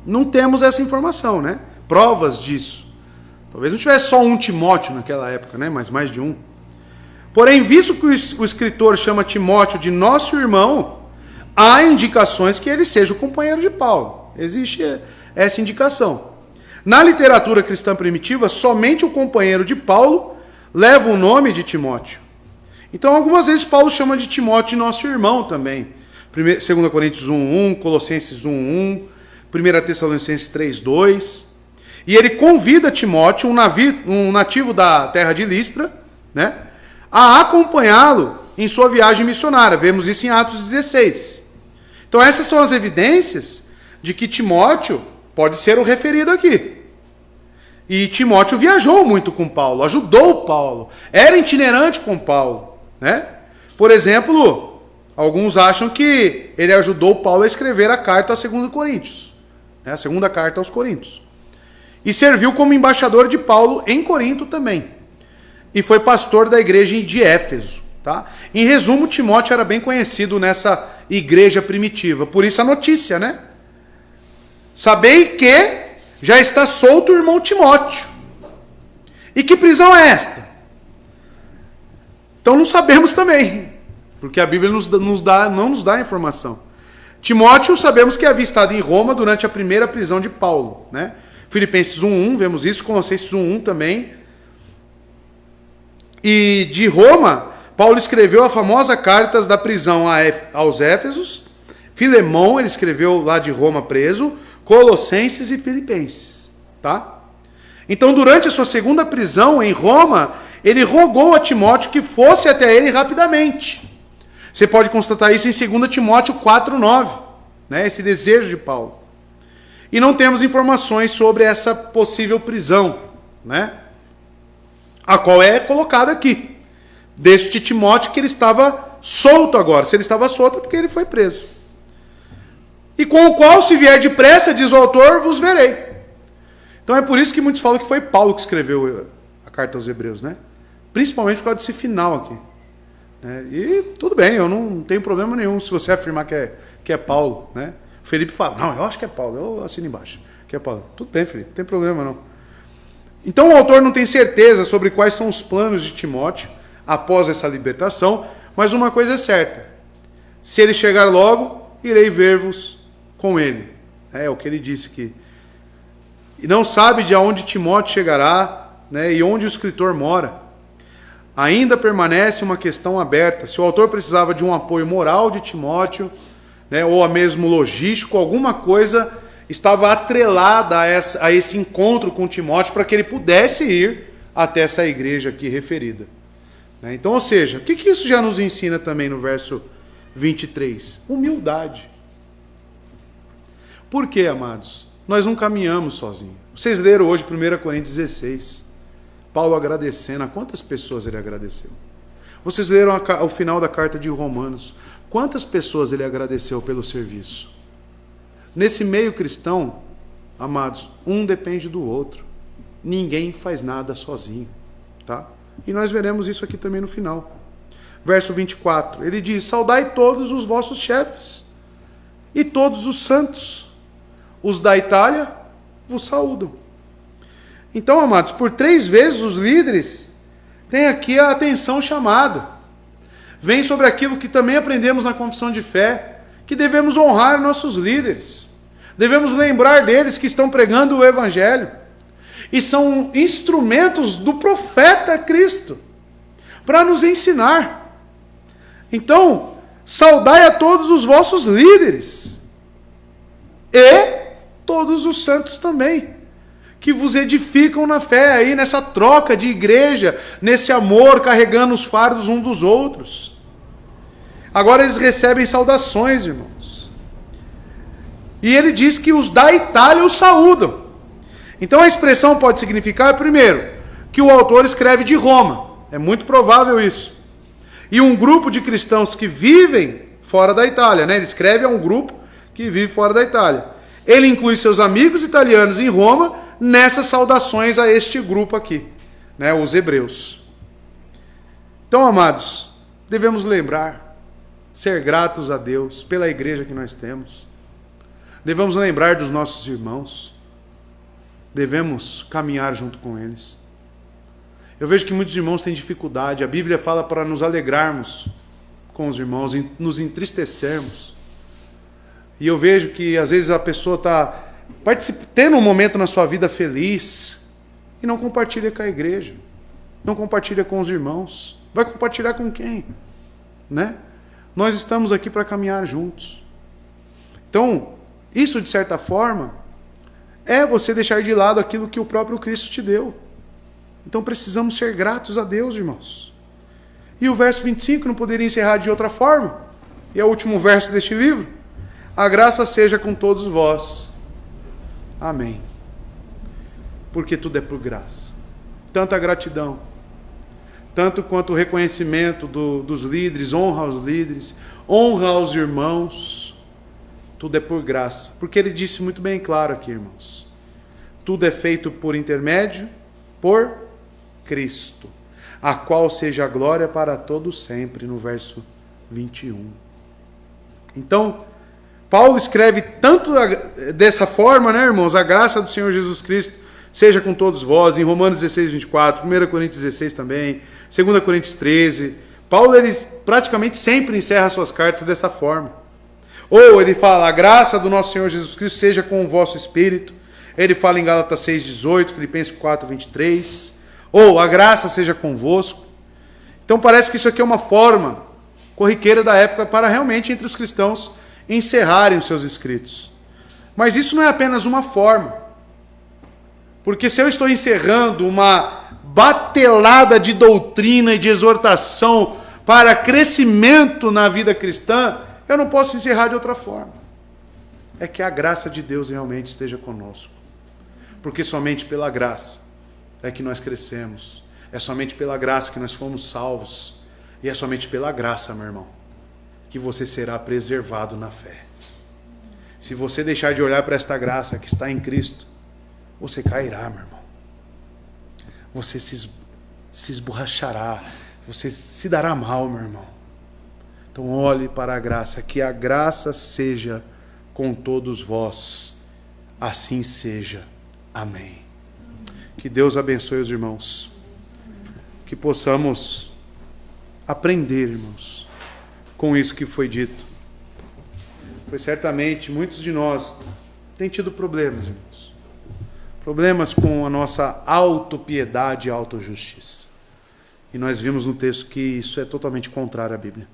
Não temos essa informação, né? Provas disso. Talvez não tivesse só um Timóteo naquela época, né? Mas mais de um. Porém, visto que o escritor chama Timóteo de nosso irmão, há indicações que ele seja o companheiro de Paulo. Existe essa indicação. Na literatura cristã primitiva, somente o companheiro de Paulo leva o nome de Timóteo. Então, algumas vezes Paulo chama de Timóteo de nosso irmão também. 2 Coríntios 1:1, Colossenses 1:1, 1 Tessalonicenses 3:2. E ele convida Timóteo, um nativo da terra de Listra, né, a acompanhá-lo em sua viagem missionária. Vemos isso em Atos 16. Então essas são as evidências de que Timóteo pode ser o referido aqui. E Timóteo viajou muito com Paulo, ajudou Paulo, era itinerante com Paulo, né? Por exemplo, alguns acham que ele ajudou Paulo a escrever a carta a 2 Coríntios, né? A segunda carta aos Coríntios. E serviu como embaixador de Paulo em Corinto também. E foi pastor da igreja de Éfeso. Tá? Em resumo, Timóteo era bem conhecido nessa igreja primitiva. Por isso a notícia, né? Sabei que já está solto o irmão Timóteo. E que prisão é esta? Então não sabemos também. Porque a Bíblia não nos dá informação. Timóteo sabemos que havia estado em Roma durante a primeira prisão de Paulo, né? Filipenses 1:1, vemos isso, Colossenses 1:1 também. E de Roma, Paulo escreveu a famosa carta da prisão aos Éfesos, Filemão, ele escreveu lá de Roma preso, Colossenses e Filipenses. Tá? Então, durante a sua segunda prisão em Roma, ele rogou a Timóteo que fosse até ele rapidamente. Você pode constatar isso em 2 Timóteo 4:9, né? Esse desejo de Paulo. E não temos informações sobre essa possível prisão, né? A qual é colocada aqui. Deste Timóteo que ele estava solto agora. Se ele estava solto é porque ele foi preso. E com o qual, se vier depressa, diz o autor, vos verei. Então é por isso que muitos falam que foi Paulo que escreveu a carta aos Hebreus, né? Principalmente por causa desse final aqui. E tudo bem, eu não tenho problema nenhum se você afirmar que é Paulo, né? Felipe fala, não, eu acho que é Paulo, eu assino embaixo, que é Paulo. Tudo bem, Felipe, não tem problema não. Então o autor não tem certeza sobre quais são os planos de Timóteo após essa libertação, mas uma coisa é certa: se ele chegar logo, irei ver-vos com ele. É o que ele disse aqui. E não sabe de onde Timóteo chegará, né, e onde o escritor mora. Ainda permanece uma questão aberta. Se o autor precisava de um apoio moral de Timóteo, né, ou a mesmo logístico, alguma coisa estava atrelada a esse encontro com Timóteo para que ele pudesse ir até essa igreja aqui referida. Então, ou seja, o que isso já nos ensina também no verso 23? Humildade. Por quê, amados? Nós não caminhamos sozinhos. Vocês leram hoje 1 Coríntios 16. Paulo agradecendo. A quantas pessoas ele agradeceu? Vocês leram o final da carta de Romanos. Quantas pessoas ele agradeceu pelo serviço? Nesse meio cristão, amados, um depende do outro. Ninguém faz nada sozinho. Tá? E nós veremos isso aqui também no final. Verso 24. Ele diz: saudai todos os vossos chefes e todos os santos. Os da Itália vos saúdam. Então, amados, por 3 vezes os líderes têm aqui a atenção chamada. Vem sobre aquilo que também aprendemos na confissão de fé, que devemos honrar nossos líderes. Devemos lembrar deles que estão pregando o Evangelho. E são instrumentos do profeta Cristo para nos ensinar. Então, saudai a todos os vossos líderes e todos os santos também, que vos edificam na fé, aí nessa troca de igreja, nesse amor, carregando os fardos uns dos outros. Agora eles recebem saudações, irmãos. E ele diz que os da Itália os saúdam. Então a expressão pode significar, primeiro, que o autor escreve de Roma. É muito provável isso. E um grupo de cristãos que vivem fora da Itália, né? Ele escreve a um grupo que vive fora da Itália. Ele inclui seus amigos italianos em Roma nessas saudações a este grupo aqui, né, os hebreus. Então, amados, devemos lembrar, ser gratos a Deus pela igreja que nós temos. Devemos lembrar dos nossos irmãos. Devemos caminhar junto com eles. Eu vejo que muitos irmãos têm dificuldade. A Bíblia fala para nos alegrarmos com os irmãos, nos entristecermos. E eu vejo que às vezes a pessoa está tendo um momento na sua vida feliz e não compartilha com a igreja, não compartilha com os irmãos. Vai compartilhar com quem? Né? Nós estamos aqui para caminhar juntos. Então, isso de certa forma é você deixar de lado aquilo que o próprio Cristo te deu. Então precisamos ser gratos a Deus, irmãos. E o verso 25 não poderia encerrar de outra forma. E é o último verso deste livro. A graça seja com todos vós. Amém. Porque tudo é por graça. Tanto a gratidão, tanto quanto o reconhecimento dos líderes, honra aos líderes, honra aos irmãos. Tudo é por graça. Porque ele disse muito bem claro aqui, irmãos. Tudo é feito por intermédio, por Cristo, a qual seja a glória para todos sempre, no verso 21. Então, Paulo escreve tanto dessa forma, né, irmãos? A graça do Senhor Jesus Cristo seja com todos vós, em Romanos 16, 24, 1 Coríntios 16 também, 2 Coríntios 13. Paulo, ele praticamente sempre encerra suas cartas dessa forma. Ou ele fala, a graça do nosso Senhor Jesus Cristo seja com o vosso espírito. Ele fala em Gálatas 6, 18, Filipenses 4, 23. Ou a graça seja convosco. Então parece que isso aqui é uma forma corriqueira da época para realmente entre os cristãos encerrarem os seus escritos. Mas isso não é apenas uma forma. Porque se eu estou encerrando uma batelada de doutrina e de exortação para crescimento na vida cristã, eu não posso encerrar de outra forma. É que a graça de Deus realmente esteja conosco. Porque somente pela graça é que nós crescemos. É somente pela graça que nós fomos salvos. E é somente pela graça, meu irmão, que você será preservado na fé. Se você deixar de olhar para esta graça que está em Cristo, você cairá, meu irmão. Você se esborrachará. Você se dará mal, meu irmão. Então olhe para a graça. Que a graça seja com todos vós. Assim seja. Amém. Que Deus abençoe os irmãos. Que possamos aprender, irmãos, com isso que foi dito. Pois certamente muitos de nós têm tido problemas, irmãos. Problemas com a nossa autopiedade e autojustiça. E nós vimos no texto que isso é totalmente contrário à Bíblia.